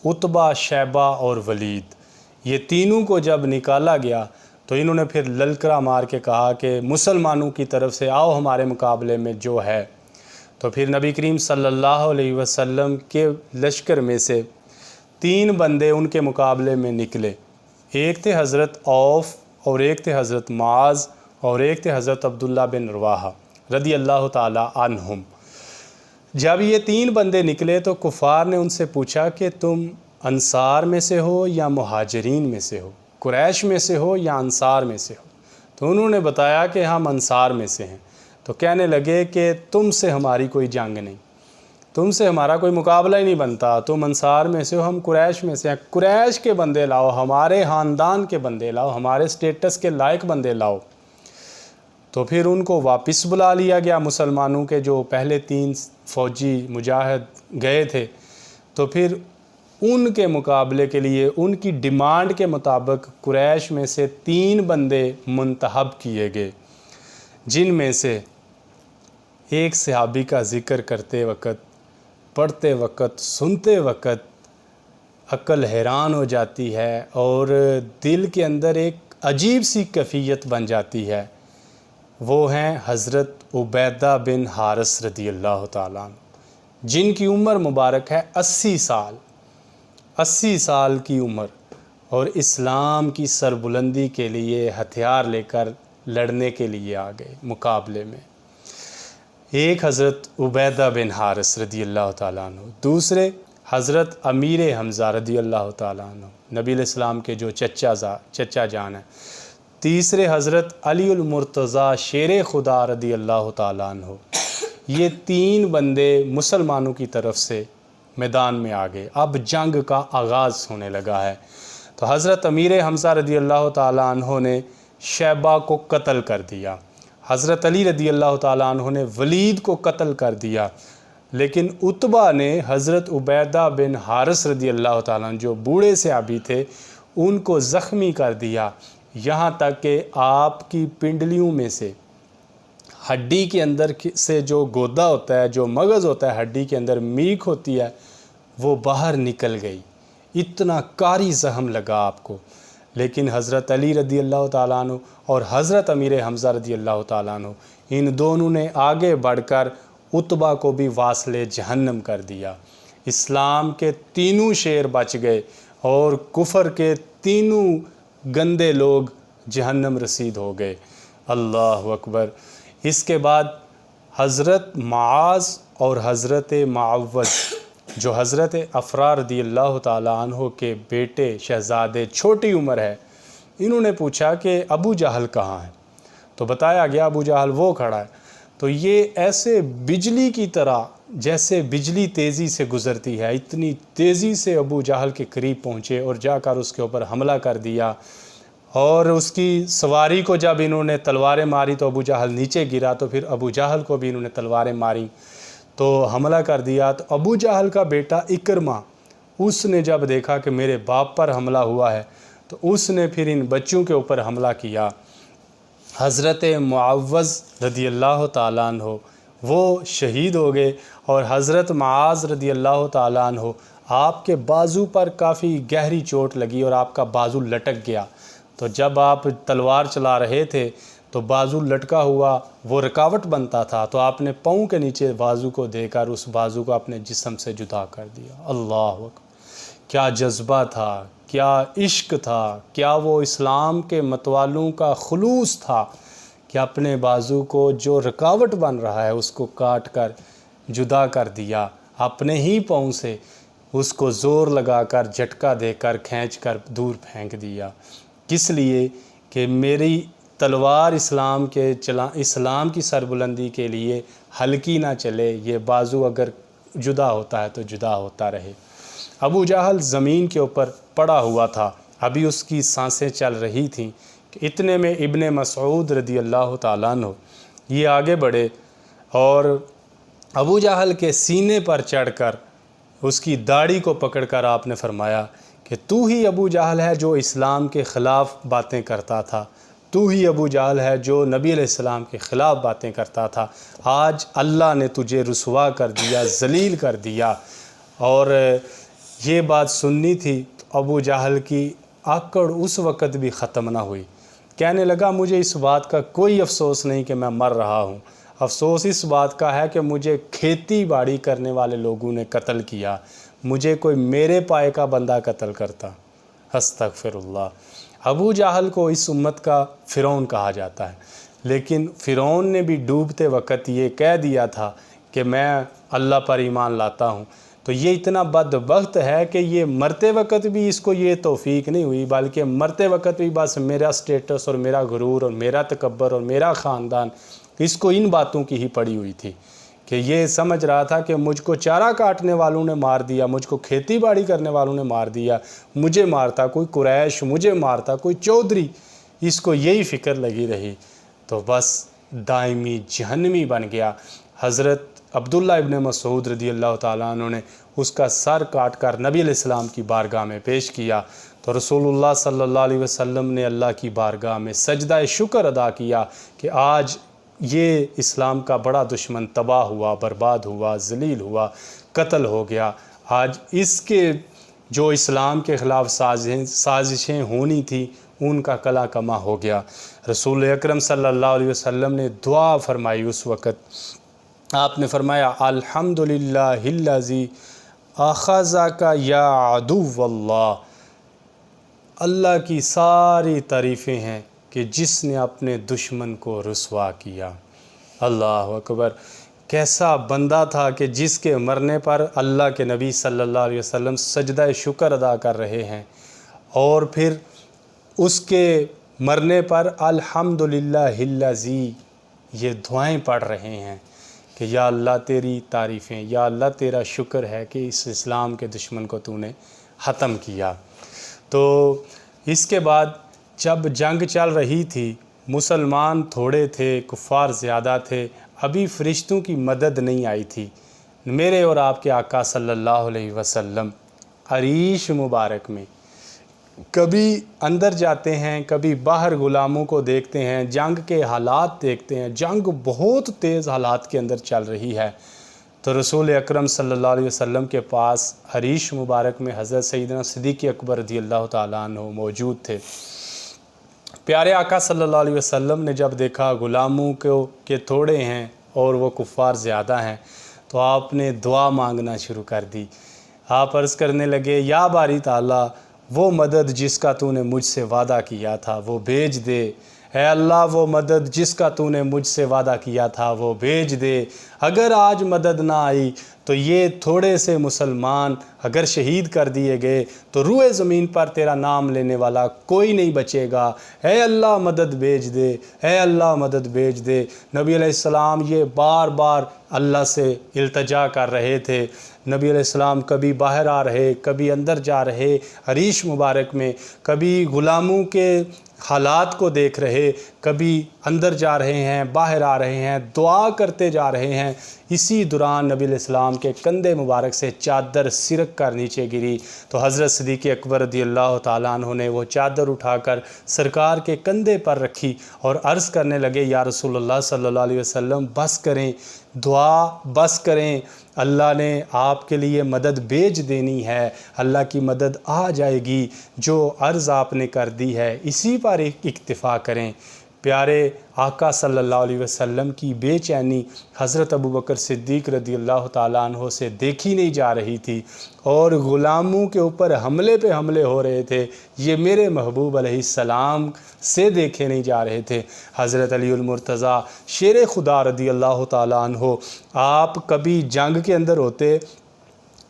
عتبہ، شیبہ اور ولید۔ یہ تینوں کو جب نکالا گیا تو انہوں نے پھر للکرا مار کے کہا کہ مسلمانوں کی طرف سے آؤ ہمارے مقابلے میں جو ہے۔ تو پھر نبی کریم صلی اللہ علیہ وسلم کے لشکر میں سے 3 بندے ان کے مقابلے میں نکلے، ایک تھے حضرت عوف اور ایک تھے حضرت معاذ اور ایک تھے حضرت عبداللہ بن رواحہ رضی اللہ تعالی عنہم۔ جب یہ 3 بندے نکلے تو کفار نے ان سے پوچھا کہ تم انصار میں سے ہو یا مہاجرین میں سے ہو، قریش میں سے ہو یا انصار میں سے ہو؟ تو انہوں نے بتایا کہ ہم انصار میں سے ہیں۔ تو کہنے لگے کہ تم سے ہماری کوئی جنگ نہیں، تم سے ہمارا کوئی مقابلہ ہی نہیں بنتا، تم انصار میں سے ہو، ہم قریش میں سے ہیں، قریش کے بندے لاؤ، ہمارے خاندان کے بندے لاؤ، ہمارے سٹیٹس کے لائق بندے لاؤ۔ تو پھر ان کو واپس بلا لیا گیا، مسلمانوں کے جو پہلے 3 فوجی مجاہد گئے تھے، تو پھر ان کے مقابلے کے لیے ان کی ڈیمانڈ کے مطابق قریش میں سے 3 بندے منتخب کیے گئے، جن میں سے ایک صحابی کا ذکر کرتے وقت، پڑھتے وقت، سنتے وقت عقل حیران ہو جاتی ہے اور دل کے اندر ایک عجیب سی کیفیت بن جاتی ہے۔ وہ ہیں حضرت عبیدہ بن حارث رضی اللہ تعالیٰ عنہ، جن کی عمر مبارک ہے 80 سال، 80 سال کی عمر، اور اسلام کی سربلندی کے لیے ہتھیار لے کر لڑنے کے لیے آ گئے مقابلے میں۔ ایک حضرت عبیدہ بن حارث رضی اللہ تعالیٰ عنہ، دوسرے حضرت امیر حمزہ رضی اللہ تعالیٰ عنہ، نبی علیہ السلام کے جو چچا جان ہیں، تیسرے حضرت علی المرتضیٰ شیر خدا رضی اللہ تعالیٰ عنہ۔ یہ 3 بندے مسلمانوں کی طرف سے میدان میں آ گئے، اب جنگ کا آغاز ہونے لگا ہے۔ تو حضرت امیر حمزہ رضی اللہ تعالیٰ عنہ نے شیبہ کو قتل کر دیا، حضرت علی رضی اللہ تعالیٰ عنہ نے ولید کو قتل کر دیا، لیکن عتبہ نے حضرت عبیدہ بن حارث رضی اللہ تعالیٰ عنہ جو بوڑھے صحابی تھے ان کو زخمی کر دیا، یہاں تک کہ آپ کی پنڈلیوں میں سے ہڈی کے اندر سے جو گودا ہوتا ہے، جو مغز ہوتا ہے ہڈی کے اندر، میخ ہوتی ہے، وہ باہر نکل گئی، اتنا کاری زخم لگا آپ کو۔ لیکن حضرت علی رضی اللہ تعالیٰ عنہ اور حضرت امیر حمزہ رضی اللہ تعالیٰ عنہ، ان دونوں نے آگے بڑھ کر عتبہ کو بھی واصل جہنم کر دیا۔ اسلام کے 3 شیر بچ گئے اور کفر کے 3 گندے لوگ جہنم رسید ہو گئے۔ اللہ اکبر۔ اس کے بعد حضرت معاذ اور حضرت معوذ جو حضرت افرا رضی اللہ تعالیٰ عنہ کے بیٹے شہزادے، چھوٹی عمر ہے، انہوں نے پوچھا کہ ابو جہل کہاں ہے؟ تو بتایا گیا ابو جہل وہ کھڑا ہے۔ تو یہ ایسے بجلی کی طرح، جیسے بجلی تیزی سے گزرتی ہے، اتنی تیزی سے ابو جہل کے قریب پہنچے اور جا کر اس کے اوپر حملہ کر دیا، اور اس کی سواری کو جب انہوں نے تلواریں ماری تو ابو جہل نیچے گرا، تو پھر ابو جہل کو بھی انہوں نے تلواریں ماری تو حملہ کر دیا۔ تو ابو جہل کا بیٹا اکرمہ، اس نے جب دیکھا کہ میرے باپ پر حملہ ہوا ہے تو اس نے پھر ان بچوں کے اوپر حملہ کیا۔ حضرت معوذ رضی اللہ تعالیٰ عنہ وہ شہید ہو گئے، اور حضرت معاذ رضی اللہ تعالیٰ عنہ آپ کے بازو پر کافی گہری چوٹ لگی اور آپ کا بازو لٹک گیا۔ تو جب آپ تلوار چلا رہے تھے تو بازو لٹکا ہوا وہ رکاوٹ بنتا تھا، تو آپ نے پاؤں کے نیچے بازو کو دے کر اس بازو کو اپنے جسم سے جدا کر دیا۔ اللہ اکبر! کیا جذبہ تھا، کیا عشق تھا، کیا وہ اسلام کے متوالوں کا خلوص تھا کہ اپنے بازو کو جو رکاوٹ بن رہا ہے اس کو کاٹ کر جدا کر دیا، اپنے ہی پاؤں سے اس کو زور لگا کر جھٹکا دے کر کھینچ کر دور پھینک دیا۔ کس لیے؟ کہ میری تلوار اسلام کی سربلندی کے لیے ہلکی نہ چلے، یہ بازو اگر جدا ہوتا ہے تو جدا ہوتا رہے۔ ابو جہل زمین کے اوپر پڑا ہوا تھا، ابھی اس کی سانسیں چل رہی تھیں کہ اتنے میں ابن مسعود رضی اللہ تعالیٰ عنہ یہ آگے بڑھے اور ابو جہل کے سینے پر چڑھ کر اس کی داڑھی کو پکڑ کر آپ نے فرمایا کہ تو ہی ابو جہل ہے جو اسلام کے خلاف باتیں کرتا تھا، تو ہی ابو جہل ہے جو نبی علیہ السلام کے خلاف باتیں کرتا تھا، آج اللہ نے تجھے رسوا کر دیا، ذلیل کر دیا۔ اور یہ بات سننی تھی تو ابو جہل کی آکڑ اس وقت بھی ختم نہ ہوئی، کہنے لگا مجھے اس بات کا کوئی افسوس نہیں کہ میں مر رہا ہوں، افسوس اس بات کا ہے کہ مجھے کھیتی باڑی کرنے والے لوگوں نے قتل کیا، مجھے کوئی میرے پائے کا بندہ قتل کرتا۔ استغفر اللہ۔ ابو جہل کو اس امت کا فرعون کہا جاتا ہے، لیکن فرعون نے بھی ڈوبتے وقت یہ کہہ دیا تھا کہ میں اللہ پر ایمان لاتا ہوں۔ تو یہ اتنا بدبخت ہے کہ یہ مرتے وقت بھی اس کو یہ توفیق نہیں ہوئی، بلکہ مرتے وقت بھی بس میرا سٹیٹس اور میرا غرور اور میرا تکبر اور میرا خاندان، اس کو ان باتوں کی ہی پڑی ہوئی تھی کہ یہ سمجھ رہا تھا کہ مجھ کو چارہ کاٹنے والوں نے مار دیا، مجھ کو کھیتی باڑی کرنے والوں نے مار دیا، مجھے مارتا کوئی قریش، مجھے مارتا کوئی چودھری، اس کو یہی فکر لگی رہی، تو بس دائمی جہنمی بن گیا۔ حضرت عبداللہ ابن مسعود رضی اللہ تعالیٰ عنہ نے اس کا سر کاٹ کر نبی علیہ السلام کی بارگاہ میں پیش کیا، تو رسول اللہ صلی اللہ علیہ وسلم نے اللہ کی بارگاہ میں سجدہ شکر ادا کیا کہ آج یہ اسلام کا بڑا دشمن تباہ ہوا، برباد ہوا، ذلیل ہوا، قتل ہو گیا، آج اس کے جو اسلام کے خلاف سازشیں ہونی تھی ان کا کلا کما ہو گیا۔ رسول اکرم صلی اللہ علیہ وسلم نے دعا فرمائی اس وقت، آپ نے فرمایا الحمدللہ الذی اخذک یا عدو اللہ، اللہ کی ساری تعریفیں ہیں کہ جس نے اپنے دشمن کو رسوا کیا۔ اللہ اکبر! کیسا بندہ تھا کہ جس کے مرنے پر اللہ کے نبی صلی اللہ علیہ وسلم سجدہ شکر ادا کر رہے ہیں، اور پھر اس کے مرنے پر الحمدللہ الذی یہ دعائیں پڑھ رہے ہیں کہ یا اللہ تیری تعریفیں، یا اللہ تیرا شکر ہے کہ اس اسلام کے دشمن کو تو نے ختم کیا۔ تو اس کے بعد جب جنگ چل رہی تھی، مسلمان تھوڑے تھے، کفار زیادہ تھے، ابھی فرشتوں کی مدد نہیں آئی تھی۔ میرے اور آپ کے آقا صلی اللہ علیہ وسلم عریش مبارک میں کبھی اندر جاتے ہیں، کبھی باہر غلاموں کو دیکھتے ہیں، جنگ کے حالات دیکھتے ہیں، جنگ بہت تیز حالات کے اندر چل رہی ہے، تو رسول اکرم صلی اللہ علیہ وسلم کے پاس عریش مبارک میں حضرت سیدنا صدیق اکبر رضی اللہ تعالیٰ عنہ موجود تھے۔ پیارے آقا صلی اللہ علیہ وسلم نے جب دیکھا غلاموں کو کہ تھوڑے ہیں اور وہ کفار زیادہ ہیں، تو آپ نے دعا مانگنا شروع کر دی۔ آپ عرض کرنے لگے یا باری تعالیٰ، وہ مدد جس کا تو نے مجھ سے وعدہ کیا تھا وہ بھیج دے، اے اللہ وہ مدد جس کا تو نے مجھ سے وعدہ کیا تھا وہ بھیج دے۔ اگر آج مدد نہ آئی تو یہ تھوڑے سے مسلمان اگر شہید کر دیے گئے تو روئے زمین پر تیرا نام لینے والا کوئی نہیں بچے گا۔ اے اللہ مدد بھیج دے، اے اللہ مدد بھیج دے۔ نبی علیہ السلام یہ بار بار اللہ سے التجا کر رہے تھے۔ نبی علیہ السلام کبھی باہر آ رہے، کبھی اندر جا رہے عریش مبارک میں، کبھی غلاموں کے حالات کو دیکھ رہے، کبھی اندر جا رہے ہیں، باہر آ رہے ہیں، دعا کرتے جا رہے ہیں۔ اسی دوران نبی علیہ السلام کے کندھے مبارک سے چادر سرک کر نیچے گری تو حضرت صدیق اکبر رضی اللہ تعالیٰ عنہ نے وہ چادر اٹھا کر سرکار کے کندھے پر رکھی اور عرض کرنے لگے، یا رسول اللہ صلی اللہ علیہ وسلم بس کریں، دعا بس کریں، اللہ نے آپ کے لیے مدد بھیج دینی ہے، اللہ کی مدد آ جائے گی، جو عرض آپ نے کر دی ہے اسی پر اکتفا کریں۔ پیارے آقا صلی اللہ علیہ وسلم کی بے چینی حضرت ابوبکر صدیق رضی اللہ تعالیٰ عنہ سے دیکھی نہیں جا رہی تھی اور غلاموں کے اوپر حملے پہ حملے ہو رہے تھے، یہ میرے محبوب علیہ السلام سے دیکھے نہیں جا رہے تھے۔ حضرت علی المرتضیٰ شیر خدا رضی اللہ تعالیٰ عنہ آپ کبھی جنگ کے اندر ہوتے،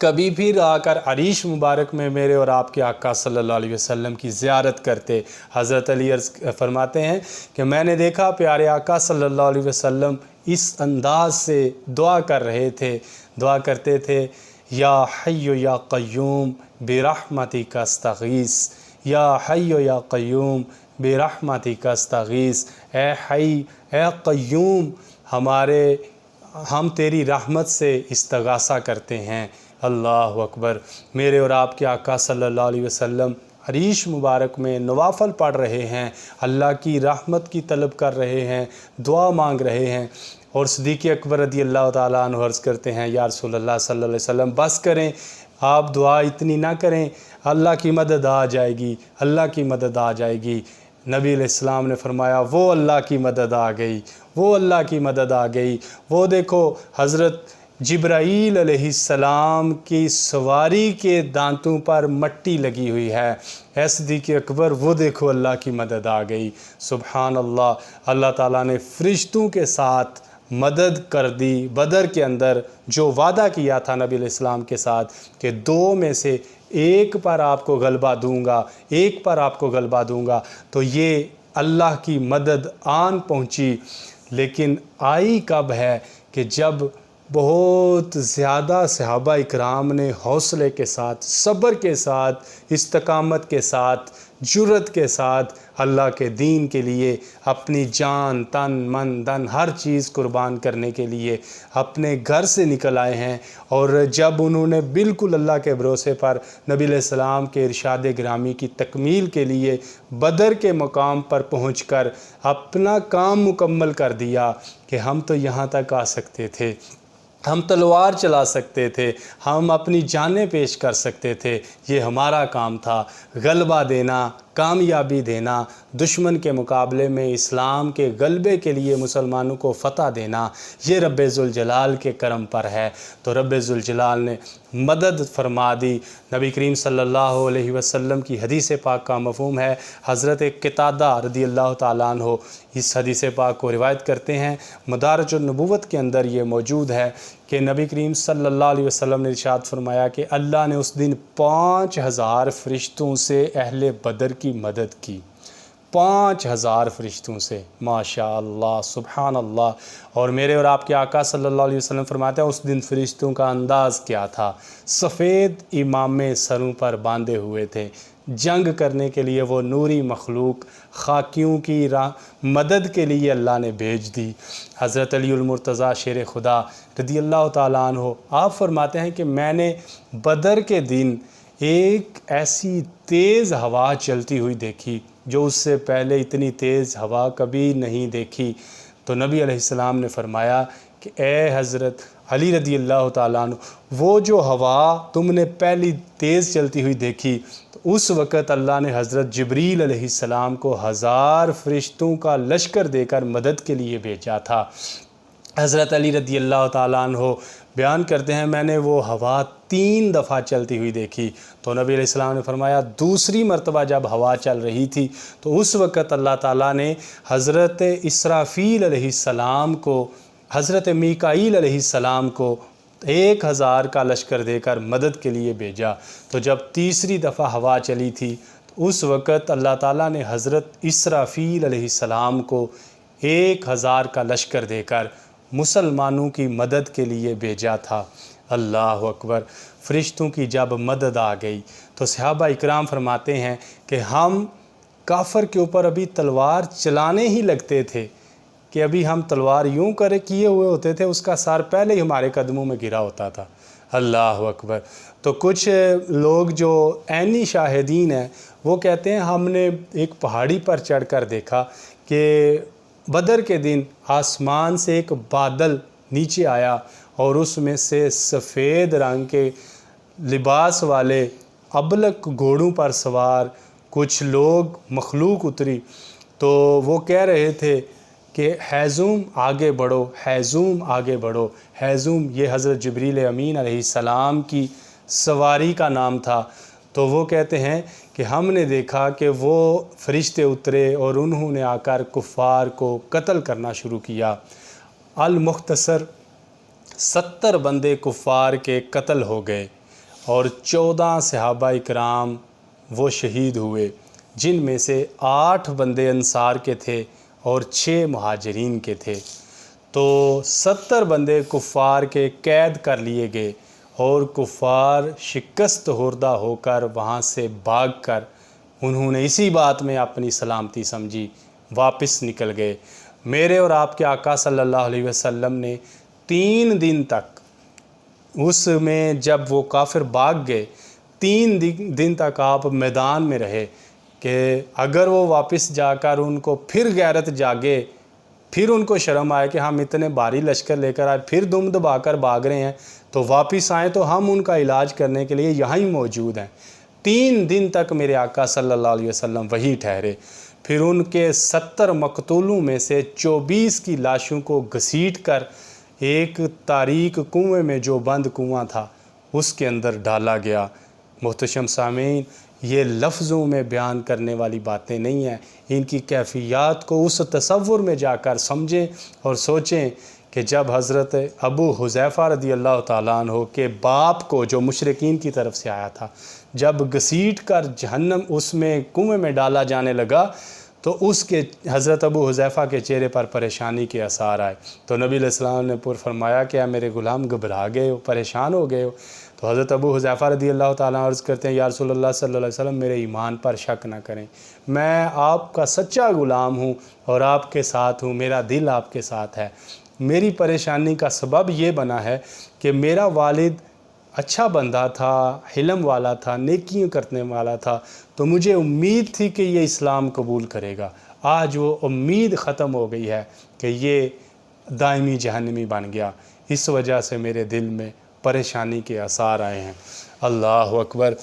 کبھی پھر آ کر عریش مبارک میں میرے اور آپ کے آقا صلی اللہ علیہ وسلم کی زیارت کرتے۔ حضرت علی فرماتے ہیں کہ میں نے دیکھا پیارے آقا صلی اللہ علیہ وسلم اس انداز سے دعا کر رہے تھے، دعا کرتے تھے، یا حی یا قیوم برحمتک استغیث، یا حی یا قیوم برحمتک استغیث، اے حی اے قیوم ہم تیری رحمت سے استغاثہ کرتے ہیں۔ اللہ اکبر۔ میرے اور آپ کے آقا صلی اللہ علیہ وسلم عریش مبارک میں نوافل پڑھ رہے ہیں، اللہ کی رحمت کی طلب کر رہے ہیں، دعا مانگ رہے ہیں، اور صدیق اکبر رضی اللہ تعالیٰ عنہ عرض کرتے ہیں، یا رسول اللہ صلی اللہ علیہ وسلم بس کریں، آپ دعا اتنی نہ کریں، اللہ کی مدد آ جائے گی، اللہ کی مدد آ جائے گی۔ نبی علیہ السلام نے فرمایا، وہ اللہ کی مدد آ گئی، وہ اللہ کی مدد آ گئی۔ وہ دیکھو حضرت جبرائیل علیہ السلام کی سواری کے دانتوں پر مٹی لگی ہوئی ہے، اے صدیق اکبر وہ دیکھو اللہ کی مدد آ گئی۔ سبحان اللہ، اللہ تعالیٰ نے فرشتوں کے ساتھ مدد کر دی بدر کے اندر، جو وعدہ کیا تھا نبی علیہ السلام کے ساتھ کہ 2 میں سے ایک پر آپ کو غلبہ دوں گا، ایک پر آپ کو غلبہ دوں گا، تو یہ اللہ کی مدد آن پہنچی۔ لیکن آئی کب ہے کہ جب بہت زیادہ صحابہ اکرام نے حوصلے کے ساتھ، صبر کے ساتھ، استقامت کے ساتھ، جرأت کے ساتھ اللہ کے دین کے لیے اپنی جان، تن، من، دھن ہر چیز قربان کرنے کے لیے اپنے گھر سے نکل آئے ہیں، اور جب انہوں نے بالکل اللہ کے بھروسے پر نبی علیہ السلام کے ارشاد گرامی کی تکمیل کے لیے بدر کے مقام پر پہنچ کر اپنا کام مکمل کر دیا کہ ہم تو یہاں تک آ سکتے تھے، ہم تلوار چلا سکتے تھے، ہم اپنی جانیں پیش کر سکتے تھے، یہ ہمارا کام تھا، غلبہ دینا، کامیابی دینا، دشمن کے مقابلے میں اسلام کے غلبے کے لیے مسلمانوں کو فتح دینا، یہ رب ذوالجلال کے کرم پر ہے۔ تو رب ذوالجلال نے مدد فرما دی۔ نبی کریم صلی اللہ علیہ وسلم کی حدیث پاک کا مفہوم ہے، حضرت قتادہ رضی اللہ تعالیٰ عنہ اس حدیث پاک کو روایت کرتے ہیں، مدارج النبوت کے اندر یہ موجود ہے کہ نبی کریم صلی اللہ علیہ وسلم نے ارشاد فرمایا کہ اللہ نے اس دن 5000 فرشتوں سے اہل بدر کی مدد کی، 5000 فرشتوں سے، ماشاء اللہ، سبحان اللہ۔ اور میرے اور آپ کے آقا صلی اللہ علیہ وسلم فرماتے ہیں اس دن فرشتوں کا انداز کیا تھا، سفید امامے سروں پر باندھے ہوئے تھے، جنگ کرنے کے لیے وہ نوری مخلوق خاکیوں کی مدد کے لیے اللہ نے بھیج دی۔ حضرت علی المرتضیٰ شیر خدا رضی اللہ تعالیٰ عنہ آپ فرماتے ہیں کہ میں نے بدر کے دن ایک ایسی تیز ہوا چلتی ہوئی دیکھی جو اس سے پہلے اتنی تیز ہوا کبھی نہیں دیکھی۔ تو نبی علیہ السلام نے فرمایا کہ اے حضرت علی رضی اللہ تعالیٰ عنہ، وہ جو ہوا تم نے پہلی تیز چلتی ہوئی دیکھی، تو اس وقت اللہ نے حضرت جبریل علیہ السلام کو 1000 فرشتوں کا لشکر دے کر مدد کے لیے بھیجا تھا۔ حضرت علی رضی اللہ تعالیٰ عنہ بیان کرتے ہیں میں نے وہ ہوا 3 دفعہ چلتی ہوئی دیکھی۔ تو نبی علیہ السلام نے فرمایا دوسری مرتبہ جب ہوا چل رہی تھی تو اس وقت اللہ تعالیٰ نے حضرت اسرافیل علیہ السلام کو، حضرت میکائیل علیہ السلام کو 1000 کا لشکر دے کر مدد کے لیے بھیجا۔ تو جب تیسری دفعہ ہوا چلی تھی تو اس وقت اللہ تعالیٰ نے حضرت اسرافیل علیہ السلام کو 1000 کا لشکر دے کر مسلمانوں کی مدد کے لیے بھیجا تھا۔ اللہ اکبر۔ فرشتوں کی جب مدد آ گئی تو صحابہ اکرام فرماتے ہیں کہ ہم کافر کے اوپر ابھی تلوار چلانے ہی لگتے تھے کہ ابھی ہم تلوار یوں کیے ہوئے ہوتے تھے، اس کا سار پہلے ہی ہمارے قدموں میں گرا ہوتا تھا۔ اللہ اکبر۔ تو کچھ لوگ جو عینی شاہدین ہیں وہ کہتے ہیں ہم نے ایک پہاڑی پر چڑھ کر دیکھا کہ بدر کے دن آسمان سے ایک بادل نیچے آیا اور اس میں سے سفید رنگ کے لباس والے ابلق گھوڑوں پر سوار کچھ لوگ مخلوق اتری، تو وہ کہہ رہے تھے کہ ہیزوم آگے بڑھو، ہیزوم آگے بڑھو۔ ہیزوم یہ حضرت جبریل امین علیہ السلام کی سواری کا نام تھا۔ تو وہ کہتے ہیں کہ ہم نے دیکھا کہ وہ فرشتے اترے اور انہوں نے آ کر کفار کو قتل کرنا شروع کیا۔ المختصر 70 بندے کفار کے قتل ہو گئے اور 14 صحابہ اکرام وہ شہید ہوئے، جن میں سے 8 بندے انصار کے تھے اور 6 مہاجرین کے تھے۔ تو 70 بندے کفار کے قید کر لیے گئے اور کفار شکست خوردہ ہو کر وہاں سے بھاگ کر انہوں نے اسی بات میں اپنی سلامتی سمجھی، واپس نکل گئے۔ میرے اور آپ کے آقا صلی اللہ علیہ وسلم نے 3 دن تک اس میں، جب وہ کافر بھاگ گئے، 3 دن تک آپ میدان میں رہے کہ اگر وہ واپس جا کر ان کو پھر غیرت جاگے، پھر ان کو شرم آئے کہ ہم اتنے بھاری لشکر لے کر آئے، پھر دم دبا کر بھاگ رہے ہیں، تو واپس آئیں تو ہم ان کا علاج کرنے کے لیے یہاں ہی موجود ہیں۔ 3 دن تک میرے آقا صلی اللہ علیہ وسلم وہی ٹھہرے۔ پھر ان کے 70 مقتولوں میں سے 24 کی لاشوں کو گھسیٹ کر ایک تاریک کنویں میں، جو بند کنواں تھا، اس کے اندر ڈالا گیا۔ محتشم سامعین، یہ لفظوں میں بیان کرنے والی باتیں نہیں ہیں، ان کی کیفیات کو اس تصور میں جا کر سمجھیں اور سوچیں کہ جب حضرت ابو حذیفہ رضی اللہ تعالیٰ عنہ کے باپ کو، جو مشرکین کی طرف سے آیا تھا، جب گھسیٹ کر جہنم اس میں کنویں میں ڈالا جانے لگا تو اس کے حضرت ابو حذیفہ کے چہرے پر پریشانی کے آثار آئے۔ تو نبی علیہ السلام نے فرمایا کہ میرے غلام گھبرا گئے ہو، پریشان ہو گئے ہو؟ تو حضرت ابو حذیفہ رضی اللہ تعالیٰ عرض کرتے ہیں یا رسول اللہ صلی اللہ علیہ وسلم، میرے ایمان پر شک نہ کریں، میں آپ کا سچا غلام ہوں اور آپ کے ساتھ ہوں، میرا دل آپ کے ساتھ ہے۔ میری پریشانی کا سبب یہ بنا ہے کہ میرا والد اچھا بندہ تھا، حلم والا تھا، نیکیاں کرنے والا تھا، تو مجھے امید تھی کہ یہ اسلام قبول کرے گا۔ آج وہ امید ختم ہو گئی ہے کہ یہ دائمی جہنمی بن گیا، اس وجہ سے میرے دل میں پریشانی کے آثار آئے ہیں۔ اللہ اکبر۔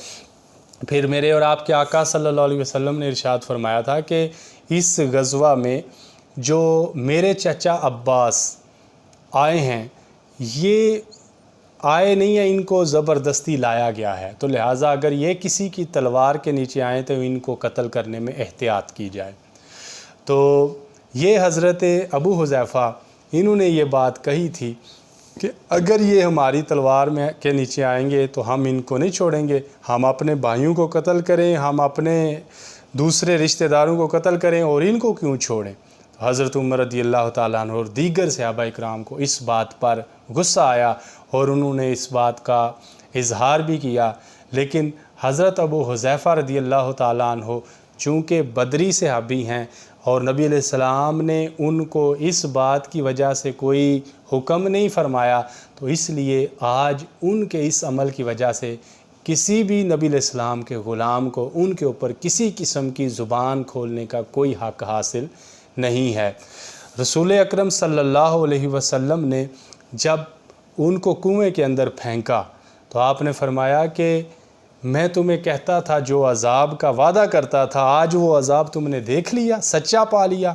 پھر میرے اور آپ کے آقا صلی اللہ علیہ وسلم نے ارشاد فرمایا تھا کہ اس غزوہ میں جو میرے چچا عباس آئے ہیں، یہ آئے نہیں ہیں، ان کو زبردستی لایا گیا ہے، تو لہٰذا اگر یہ کسی کی تلوار کے نیچے آئیں تو ان کو قتل کرنے میں احتیاط کی جائے۔ تو یہ حضرت ابو حذیفہ انہوں نے یہ بات کہی تھی کہ اگر یہ ہماری تلوار میں کے نیچے آئیں گے تو ہم ان کو نہیں چھوڑیں گے، ہم اپنے بھائیوں کو قتل کریں، ہم اپنے دوسرے رشتہ داروں کو قتل کریں اور ان کو کیوں چھوڑیں؟ حضرت عمر رضی اللہ تعالیٰ عنہ اور دیگر صحابہ اکرام کو اس بات پر غصہ آیا اور انہوں نے اس بات کا اظہار بھی کیا، لیکن حضرت ابو حذیفہ رضی اللہ تعالیٰ عنہ چونکہ بدری صحابی ہیں اور نبی علیہ السلام نے ان کو اس بات کی وجہ سے کوئی حکم نہیں فرمایا، تو اس لیے آج ان کے اس عمل کی وجہ سے کسی بھی نبی علیہ السلام کے غلام کو ان کے اوپر کسی قسم کی زبان کھولنے کا کوئی حق حاصل نہیں ہے۔ رسول اکرم صلی اللہ علیہ وسلم نے جب ان کو کنویں کے اندر پھینکا تو آپ نے فرمایا کہ میں تمہیں کہتا تھا جو عذاب کا وعدہ کرتا تھا، آج وہ عذاب تم نے دیکھ لیا، سچا پا لیا۔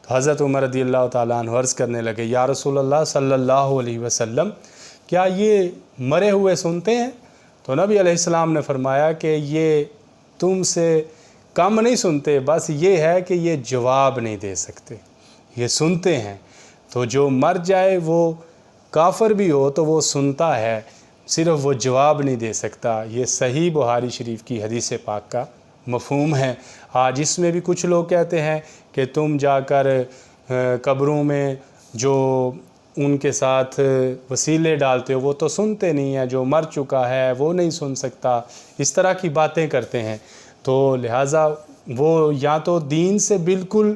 تو حضرت عمر رضی اللہ تعالیٰ عنہ عرض کرنے لگے یا رسول اللہ صلی اللہ علیہ وسلم کیا یہ مرے ہوئے سنتے ہیں؟ تو نبی علیہ السلام نے فرمایا کہ یہ تم سے کم نہیں سنتے، بس یہ ہے کہ یہ جواب نہیں دے سکتے، یہ سنتے ہیں۔ تو جو مر جائے وہ کافر بھی ہو تو وہ سنتا ہے، صرف وہ جواب نہیں دے سکتا۔ یہ صحیح بخاری شریف کی حدیث پاک کا مفہوم ہے۔ آج اس میں بھی کچھ لوگ کہتے ہیں کہ تم جا کر قبروں میں جو ان کے ساتھ وسیلے ڈالتے ہو وہ تو سنتے نہیں ہیں، جو مر چکا ہے وہ نہیں سن سکتا، اس طرح کی باتیں کرتے ہیں۔ تو لہٰذا وہ یا تو دین سے بالکل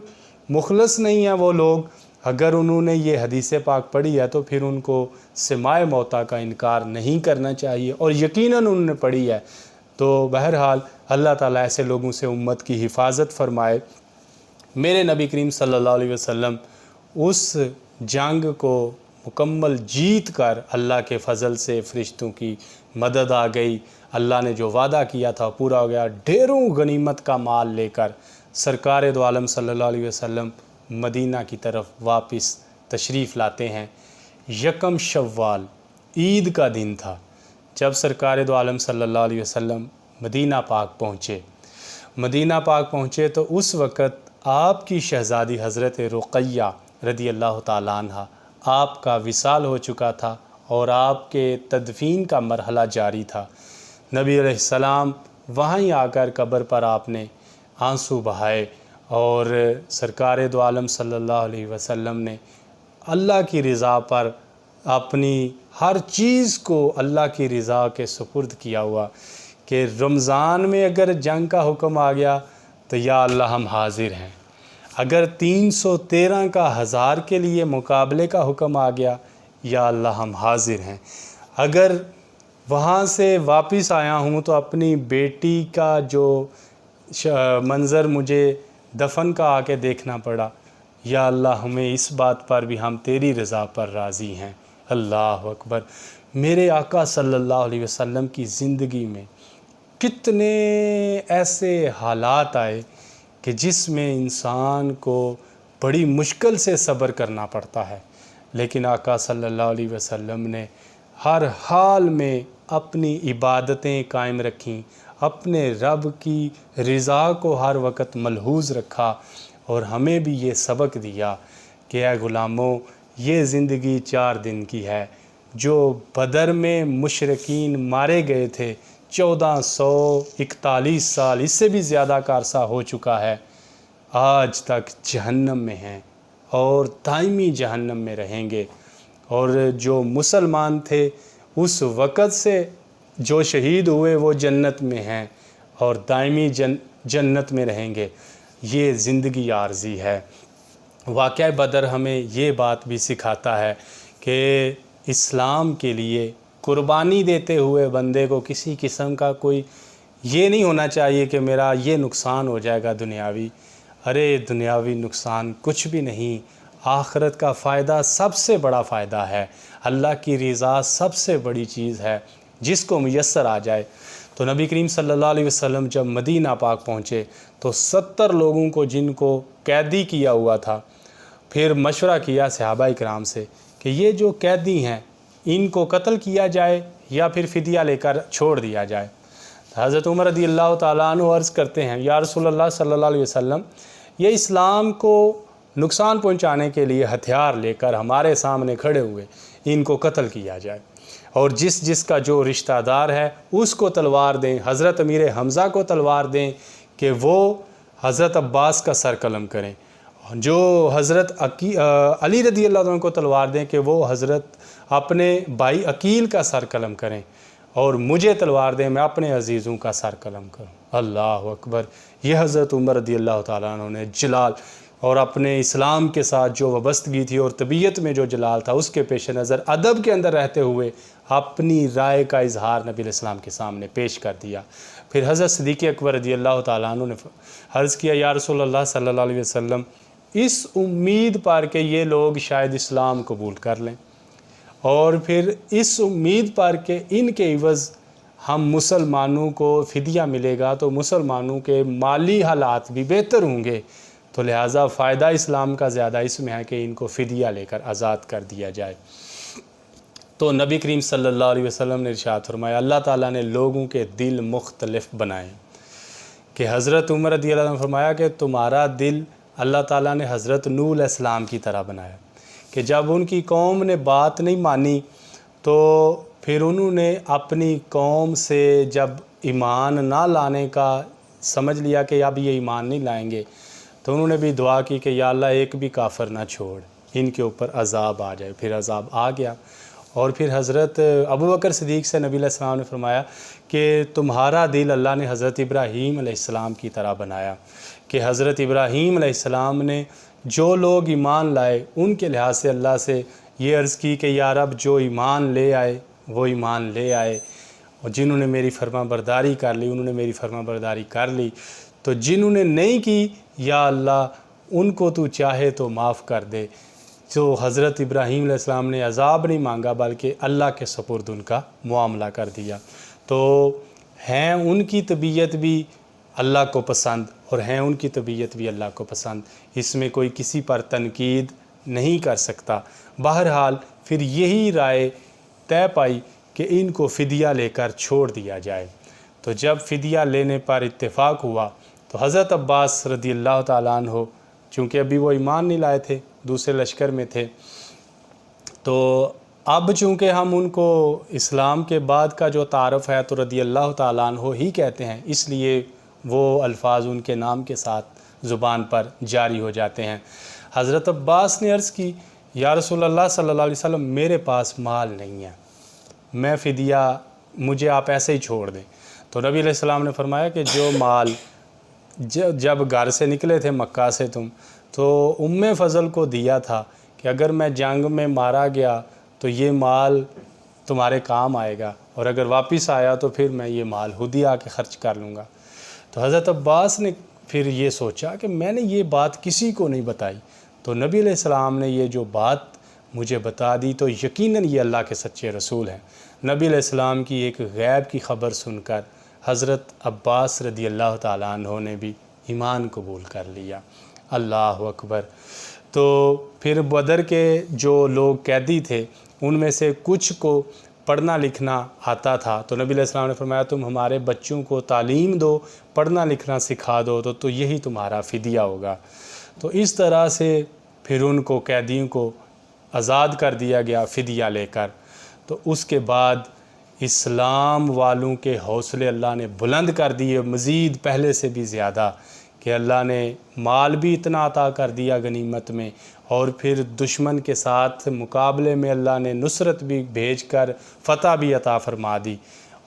مخلص نہیں ہیں وہ لوگ، اگر انہوں نے یہ حدیث پاک پڑھی ہے تو پھر ان کو سماع موتا کا انکار نہیں کرنا چاہیے، اور یقیناً انہوں نے پڑھی ہے۔ تو بہرحال اللہ تعالیٰ ایسے لوگوں سے امت کی حفاظت فرمائے۔ میرے نبی کریم صلی اللہ علیہ وسلم اس جنگ کو مکمل جیت کر اللہ کے فضل سے فرشتوں کی مدد آ گئی، اللہ نے جو وعدہ کیا تھا پورا ہو گیا، ڈھیروں غنیمت کا مال لے کر سرکار دو عالم صلی اللہ علیہ وسلم مدینہ کی طرف واپس تشریف لاتے ہیں۔ یکم شوال عید کا دن تھا جب سرکار دو عالم صلی اللہ علیہ وسلم مدینہ پاک پہنچے۔ مدینہ پاک پہنچے تو اس وقت آپ کی شہزادی حضرت رقیہ رضی اللہ تعالیٰ عنہ آپ کا وصال ہو چکا تھا اور آپ کے تدفین کا مرحلہ جاری تھا۔ نبی علیہ السلام وہیں آ کر قبر پر آپ نے آنسو بہائے، اور سرکار دو عالم صلی اللہ علیہ وسلم نے اللہ کی رضا پر اپنی ہر چیز کو اللہ کی رضا کے سپرد کیا ہوا کہ رمضان میں اگر جنگ کا حکم آ گیا تو یا اللہ ہم حاضر ہیں، اگر 313 کا 1000 کے لیے مقابلے کا حکم آ گیا یا اللہ ہم حاضر ہیں، اگر وہاں سے واپس آیا ہوں تو اپنی بیٹی کا جو منظر مجھے دفن کا آ کے دیکھنا پڑا، یا اللہ ہمیں اس بات پر بھی ہم تیری رضا پر راضی ہیں۔ اللہ اکبر۔ میرے آقا صلی اللہ علیہ وسلم کی زندگی میں کتنے ایسے حالات آئے کہ جس میں انسان کو بڑی مشکل سے صبر کرنا پڑتا ہے، لیکن آقا صلی اللہ علیہ وسلم نے ہر حال میں اپنی عبادتیں قائم رکھیں، اپنے رب کی رضا کو ہر وقت ملحوظ رکھا، اور ہمیں بھی یہ سبق دیا کہ اے غلاموں یہ زندگی 4 دن کی ہے۔ جو بدر میں مشرکین مارے گئے تھے 1441 سال، اس سے بھی زیادہ کا عرصہ ہو چکا ہے، آج تک جہنم میں ہیں اور دائمی جہنم میں رہیں گے، اور جو مسلمان تھے اس وقت سے جو شہید ہوئے وہ جنت میں ہیں اور دائمی جنت میں رہیں گے۔ یہ زندگی عارضی ہے۔ واقعہ بدر ہمیں یہ بات بھی سکھاتا ہے کہ اسلام کے لیے قربانی دیتے ہوئے بندے کو کسی قسم کا کوئی یہ نہیں ہونا چاہیے کہ میرا یہ نقصان ہو جائے گا دنیاوی۔ ارے دنیاوی نقصان کچھ بھی نہیں، آخرت کا فائدہ سب سے بڑا فائدہ ہے، اللہ کی رضا سب سے بڑی چیز ہے جس کو میسر آ جائے۔ تو نبی کریم صلی اللہ علیہ وسلم جب مدینہ پاک پہنچے تو 70 لوگوں کو جن کو قیدی کیا ہوا تھا، پھر مشورہ کیا صحابہ کرام سے کہ یہ جو قیدی ہیں ان کو قتل کیا جائے یا پھر فدیہ لے کر چھوڑ دیا جائے۔ حضرت عمر رضی اللہ تعالیٰ عنہ عرض کرتے ہیں یا رسول اللہ صلی اللہ علیہ وسلم، یہ اسلام کو نقصان پہنچانے کے لیے ہتھیار لے کر ہمارے سامنے کھڑے ہوئے، ان کو قتل کیا جائے، اور جس کا جو رشتہ دار ہے اس کو تلوار دیں، حضرت امیر حمزہ کو تلوار دیں کہ وہ حضرت عباس کا سر قلم کریں، جو حضرت علی رضی اللہ عنہ کو تلوار دیں کہ وہ حضرت اپنے بھائی عقیل کا سر قلم کریں، اور مجھے تلوار دیں میں اپنے عزیزوں کا سر قلم کروں۔ اللہ اکبر۔ یہ حضرت عمر رضی اللہ تعالیٰ عنہ نے جلال اور اپنے اسلام کے ساتھ جو وابستگی تھی اور طبیعت میں جو جلال تھا اس کے پیش نظر ادب کے اندر رہتے ہوئے اپنی رائے کا اظہار نبی علیہ السلام کے سامنے پیش کر دیا۔ پھر حضرت صدیق اکبر رضی اللہ تعالیٰ عنہ نے عرض کیا یا رسول اللہ صلی اللہ علیہ وسلم، اس امید پر کہ یہ لوگ شاید اسلام قبول کر لیں، اور پھر اس امید پر کہ ان کے عوض ہم مسلمانوں کو فدیہ ملے گا تو مسلمانوں کے مالی حالات بھی بہتر ہوں گے، تو تو لہٰذا فائدہ اسلام کا زیادہ اس میں ہے کہ ان کو فدیہ لے کر آزاد کر دیا جائے۔ تو نبی کریم صلی اللہ علیہ وسلم نے ارشاد فرمایا اللہ تعالیٰ نے لوگوں کے دل مختلف بنائے، کہ حضرت عمر رضی اللہ عنہ نے فرمایا کہ تمہارا دل اللہ تعالیٰ نے حضرت نوح علیہ السلام کی طرح بنایا، کہ جب ان کی قوم نے بات نہیں مانی تو پھر انہوں نے اپنی قوم سے جب ایمان نہ لانے کا سمجھ لیا کہ اب یہ ایمان نہیں لائیں گے، تو انہوں نے بھی دعا کی کہ یا اللہ ایک بھی کافر نہ چھوڑ، ان کے اوپر عذاب آ جائے۔ پھر عذاب آ گیا، اور پھر حضرت ابوبکر صدیق سے نبی علیہ السلام نے فرمایا کہ تمہارا دل اللہ نے حضرت ابراہیم علیہ السلام کی طرح بنایا، کہ حضرت ابراہیم علیہ السلام نے جو لوگ ایمان لائے ان کے لحاظ سے اللہ سے یہ عرض کی کہ یا رب جو ایمان لے آئے وہ ایمان لے آئے، اور جنہوں نے میری فرما برداری کر لی انہوں نے میری فرما برداری کر لی، تو جنہوں نے نہیں کی یا اللہ ان کو تو چاہے تو معاف کر دے۔ جو حضرت ابراہیم علیہ السلام نے عذاب نہیں مانگا بلکہ اللہ کے سپرد ان کا معاملہ کر دیا۔ تو ہیں ان کی طبیعت بھی اللہ کو پسند اور ہیں ان کی طبیعت بھی اللہ کو پسند، اس میں کوئی کسی پر تنقید نہیں کر سکتا۔ بہرحال پھر یہی رائے طے پائی کہ ان کو فدیہ لے کر چھوڑ دیا جائے۔ تو جب فدیہ لینے پر اتفاق ہوا تو حضرت عباس رضی اللہ تعالیٰ عنہ، چونکہ ابھی وہ ایمان نہیں لائے تھے، دوسرے لشکر میں تھے، تو اب چونکہ ہم ان کو اسلام کے بعد کا جو تعارف ہے تو رضی اللہ تعالیٰ عنہ ہی کہتے ہیں، اس لیے وہ الفاظ ان کے نام کے ساتھ زبان پر جاری ہو جاتے ہیں۔ حضرت عباس نے عرض کی یا رسول اللہ صلی اللہ علیہ وسلم میرے پاس مال نہیں ہے، میں فدیہ مجھے آپ ایسے ہی چھوڑ دیں۔ تو نبی علیہ السلام نے فرمایا کہ جو مال جب گھر سے نکلے تھے مکہ سے تم تو ام فضل کو دیا تھا کہ اگر میں جنگ میں مارا گیا تو یہ مال تمہارے کام آئے گا، اور اگر واپس آیا تو پھر میں یہ مال خود ہی آ کے خرچ کر لوں گا۔ تو حضرت عباس نے پھر یہ سوچا کہ میں نے یہ بات کسی کو نہیں بتائی، تو نبی علیہ السلام نے یہ جو بات مجھے بتا دی تو یقیناً یہ اللہ کے سچے رسول ہیں۔ نبی علیہ السلام کی ایک غیب کی خبر سن کر حضرت عباس رضی اللہ تعالیٰ عنہ نے بھی ایمان قبول کر لیا۔ اللہ اکبر۔ تو پھر بدر کے جو لوگ قیدی تھے ان میں سے کچھ کو پڑھنا لکھنا آتا تھا، تو نبی علیہ السلام نے فرمایا تم ہمارے بچوں کو تعلیم دو، پڑھنا لکھنا سکھا دو تو یہی تمہارا فدیہ ہوگا۔ تو اس طرح سے پھر ان کو قیدیوں کو آزاد کر دیا گیا فدیہ لے کر۔ تو اس کے بعد اسلام والوں کے حوصلے اللہ نے بلند کر دیے مزید پہلے سے بھی زیادہ، کہ اللہ نے مال بھی اتنا عطا کر دیا غنیمت میں، اور پھر دشمن کے ساتھ مقابلے میں اللہ نے نصرت بھی بھیج کر فتح بھی عطا فرما دی،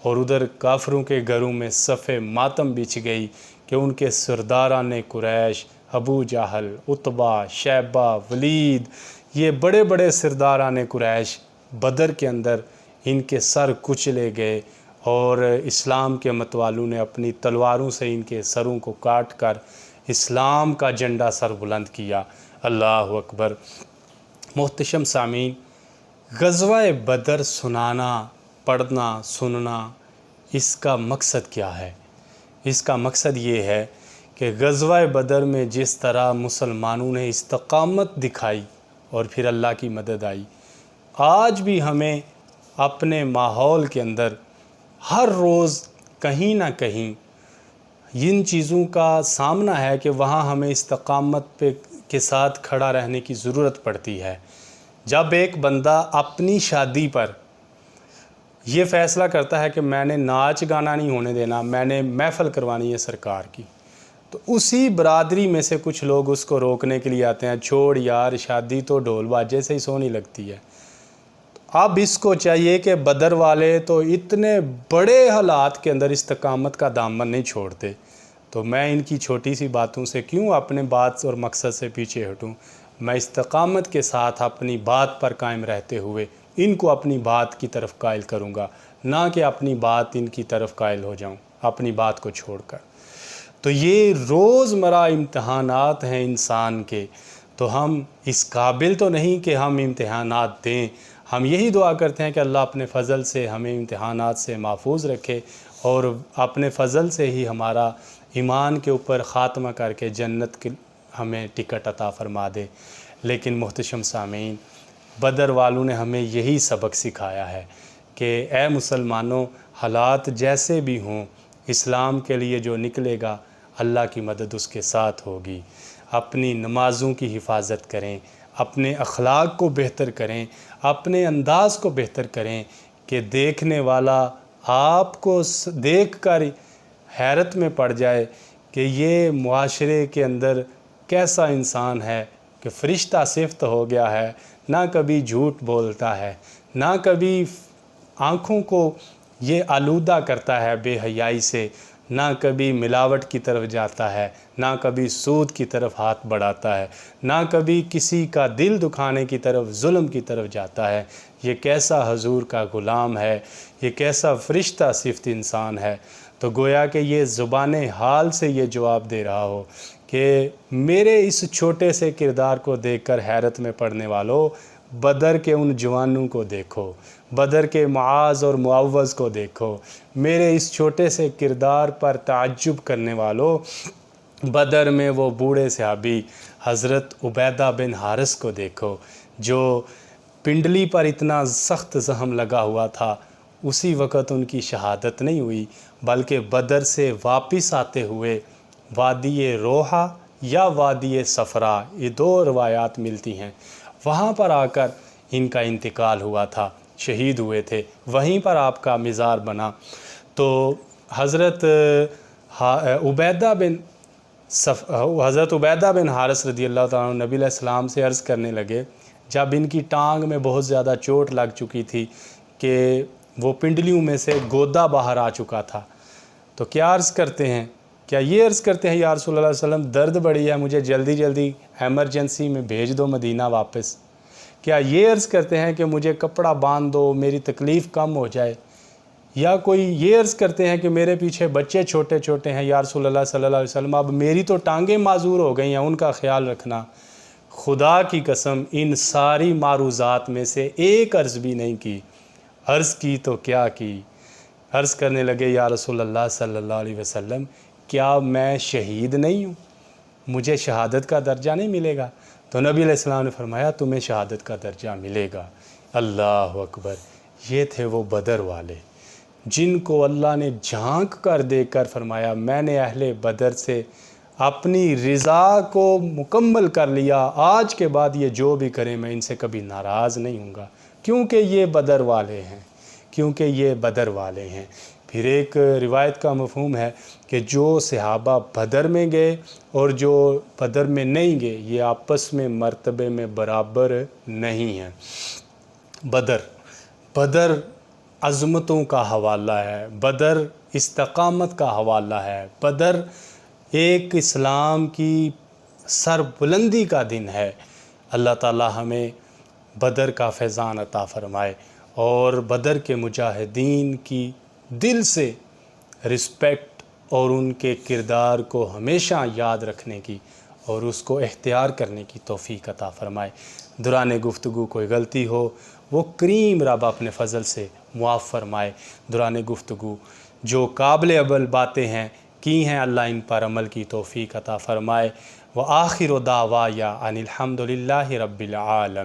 اور ادھر کافروں کے گھروں میں صف ماتم بچھ گئی کہ ان کے سرداران قریش ابو جہل، عتبہ، شیبہ، ولید، یہ بڑے بڑے سرداران قریش بدر کے اندر ان کے سر کچلے گئے، اور اسلام کے متوالوں نے اپنی تلواروں سے ان کے سروں کو کاٹ کر اسلام کا جھنڈا سر بلند کیا۔ اللہ اکبر۔ محتشم سامعین، غزوہ بدر سنانا، پڑھنا، سننا، اس کا مقصد کیا ہے؟ اس کا مقصد یہ ہے کہ غزوہ بدر میں جس طرح مسلمانوں نے استقامت دکھائی اور پھر اللہ کی مدد آئی، آج بھی ہمیں اپنے ماحول کے اندر ہر روز کہیں نہ کہیں ان چیزوں کا سامنا ہے کہ وہاں ہمیں استقامت کے ساتھ کھڑا رہنے کی ضرورت پڑتی ہے۔ جب ایک بندہ اپنی شادی پر یہ فیصلہ کرتا ہے کہ میں نے ناچ گانا نہیں ہونے دینا، میں نے محفل کروانی ہے سرکار کی، تو اسی برادری میں سے کچھ لوگ اس کو روکنے کے لیے آتے ہیں، چھوڑ یار شادی تو ڈھول باجے سے ہی سونی لگتی ہے۔ اب اس کو چاہیے کہ بدر والے تو اتنے بڑے حالات کے اندر استقامت کا دامن نہیں چھوڑتے، تو میں ان کی چھوٹی سی باتوں سے کیوں اپنے بات اور مقصد سے پیچھے ہٹوں؟ میں استقامت کے ساتھ اپنی بات پر قائم رہتے ہوئے ان کو اپنی بات کی طرف قائل کروں گا، نہ کہ اپنی بات ان کی طرف قائل ہو جاؤں اپنی بات کو چھوڑ کر۔ تو یہ روزمرہ امتحانات ہیں انسان کے، تو ہم اس قابل تو نہیں کہ ہم امتحانات دیں۔ ہم یہی دعا کرتے ہیں کہ اللہ اپنے فضل سے ہمیں امتحانات سے محفوظ رکھے، اور اپنے فضل سے ہی ہمارا ایمان کے اوپر خاتمہ کر کے جنت ہمیں ٹکٹ عطا فرما دے۔ لیکن محتشم سامعین، بدر والوں نے ہمیں یہی سبق سکھایا ہے کہ اے مسلمانوں، حالات جیسے بھی ہوں، اسلام کے لیے جو نکلے گا اللہ کی مدد اس کے ساتھ ہوگی۔ اپنی نمازوں کی حفاظت کریں، اپنے اخلاق کو بہتر کریں، اپنے انداز کو بہتر کریں کہ دیکھنے والا آپ کو دیکھ کر حیرت میں پڑ جائے کہ یہ معاشرے کے اندر کیسا انسان ہے کہ فرشتہ صفت ہو گیا ہے، نہ کبھی جھوٹ بولتا ہے، نہ کبھی آنکھوں کو یہ آلودہ کرتا ہے بے حیائی سے، نہ کبھی ملاوٹ کی طرف جاتا ہے، نہ کبھی سود کی طرف ہاتھ بڑھاتا ہے، نہ کبھی کسی کا دل دکھانے کی طرف، ظلم کی طرف جاتا ہے۔ یہ کیسا حضور کا غلام ہے، یہ کیسا فرشتہ صفت انسان ہے۔ تو گویا کہ یہ زبان حال سے یہ جواب دے رہا ہو کہ میرے اس چھوٹے سے کردار کو دیکھ کر حیرت میں پڑنے والوں، بدر کے ان جوانوں کو دیکھو، بدر کے معاذ اور معوذ کو دیکھو، میرے اس چھوٹے سے کردار پر تعجب کرنے والوں، بدر میں وہ بوڑھے صحابی حضرت عبیدہ بن حارث کو دیکھو جو پنڈلی پر اتنا سخت زخم لگا ہوا تھا، اسی وقت ان کی شہادت نہیں ہوئی، بلکہ بدر سے واپس آتے ہوئے وادی روحہ یا وادی صفرا، یہ دو روایات ملتی ہیں، وہاں پر آ کر ان کا انتقال ہوا تھا، شہید ہوئے تھے، وہیں پر آپ کا مزار بنا۔ تو حضرت عبیدہ بن حارث رضی اللہ تعالیٰ عنہ نبی علیہ السلام سے عرض کرنے لگے، جب ان کی ٹانگ میں بہت زیادہ چوٹ لگ چکی تھی کہ وہ پنڈلیوں میں سے گودا باہر آ چکا تھا، تو کیا عرض کرتے ہیں؟ کیا یہ عرض کرتے ہیں یا رسول اللہ علیہ وسلم درد بڑی ہے، مجھے جلدی جلدی ایمرجنسی میں بھیج دو مدینہ واپس؟ کیا یہ عرض کرتے ہیں کہ مجھے کپڑا باندھ دو، میری تکلیف کم ہو جائے؟ یا کوئی یہ عرض کرتے ہیں کہ میرے پیچھے بچے چھوٹے چھوٹے ہیں یا رسول اللہ صلی اللہ علیہ وسلم اب میری تو ٹانگیں معذور ہو گئی ہیں، ان کا خیال رکھنا؟ خدا کی قسم ان ساری معروضات میں سے ایک عرض بھی نہیں کی۔ عرض کی تو کیا کی، عرض کرنے لگے یا رسول اللہ صلی اللہ علیہ وسلم، کیا میں شہید نہیں ہوں؟ مجھے شہادت کا درجہ نہیں ملے گا؟ تو نبی علیہ السلام نے فرمایا تمہیں شہادت کا درجہ ملے گا۔ اللہ اکبر! یہ تھے وہ بدر والے جن کو اللہ نے جھانک کر دیکھ کر فرمایا میں نے اہل بدر سے اپنی رضا کو مکمل کر لیا، آج کے بعد یہ جو بھی کریں میں ان سے کبھی ناراض نہیں ہوں گا، کیونکہ یہ بدر والے ہیں، کیونکہ یہ بدر والے ہیں۔ پھر ایک روایت کا مفہوم ہے کہ جو صحابہ بدر میں گئے اور جو بدر میں نہیں گئے یہ آپس میں مرتبے میں برابر نہیں ہیں۔ بدر عظمتوں کا حوالہ ہے، بدر استقامت کا حوالہ ہے، بدر ایک اسلام کی سربلندی کا دن ہے۔ اللہ تعالی ہمیں بدر کا فیضان عطا فرمائے اور بدر کے مجاہدین کی دل سے رسپیکٹ اور ان کے کردار کو ہمیشہ یاد رکھنے کی اور اس کو اختیار کرنے کی توفیق عطا فرمائے۔ دوران گفتگو کوئی غلطی ہو وہ کریم رب اپنے فضل سے معاف فرمائے۔ دوران گفتگو جو قابل عمل باتیں ہیں کی ہیں، اللہ ان پر عمل کی توفیق عطا فرمائے۔ وآخر دعوایا ان الحمد للہ رب العالمین۔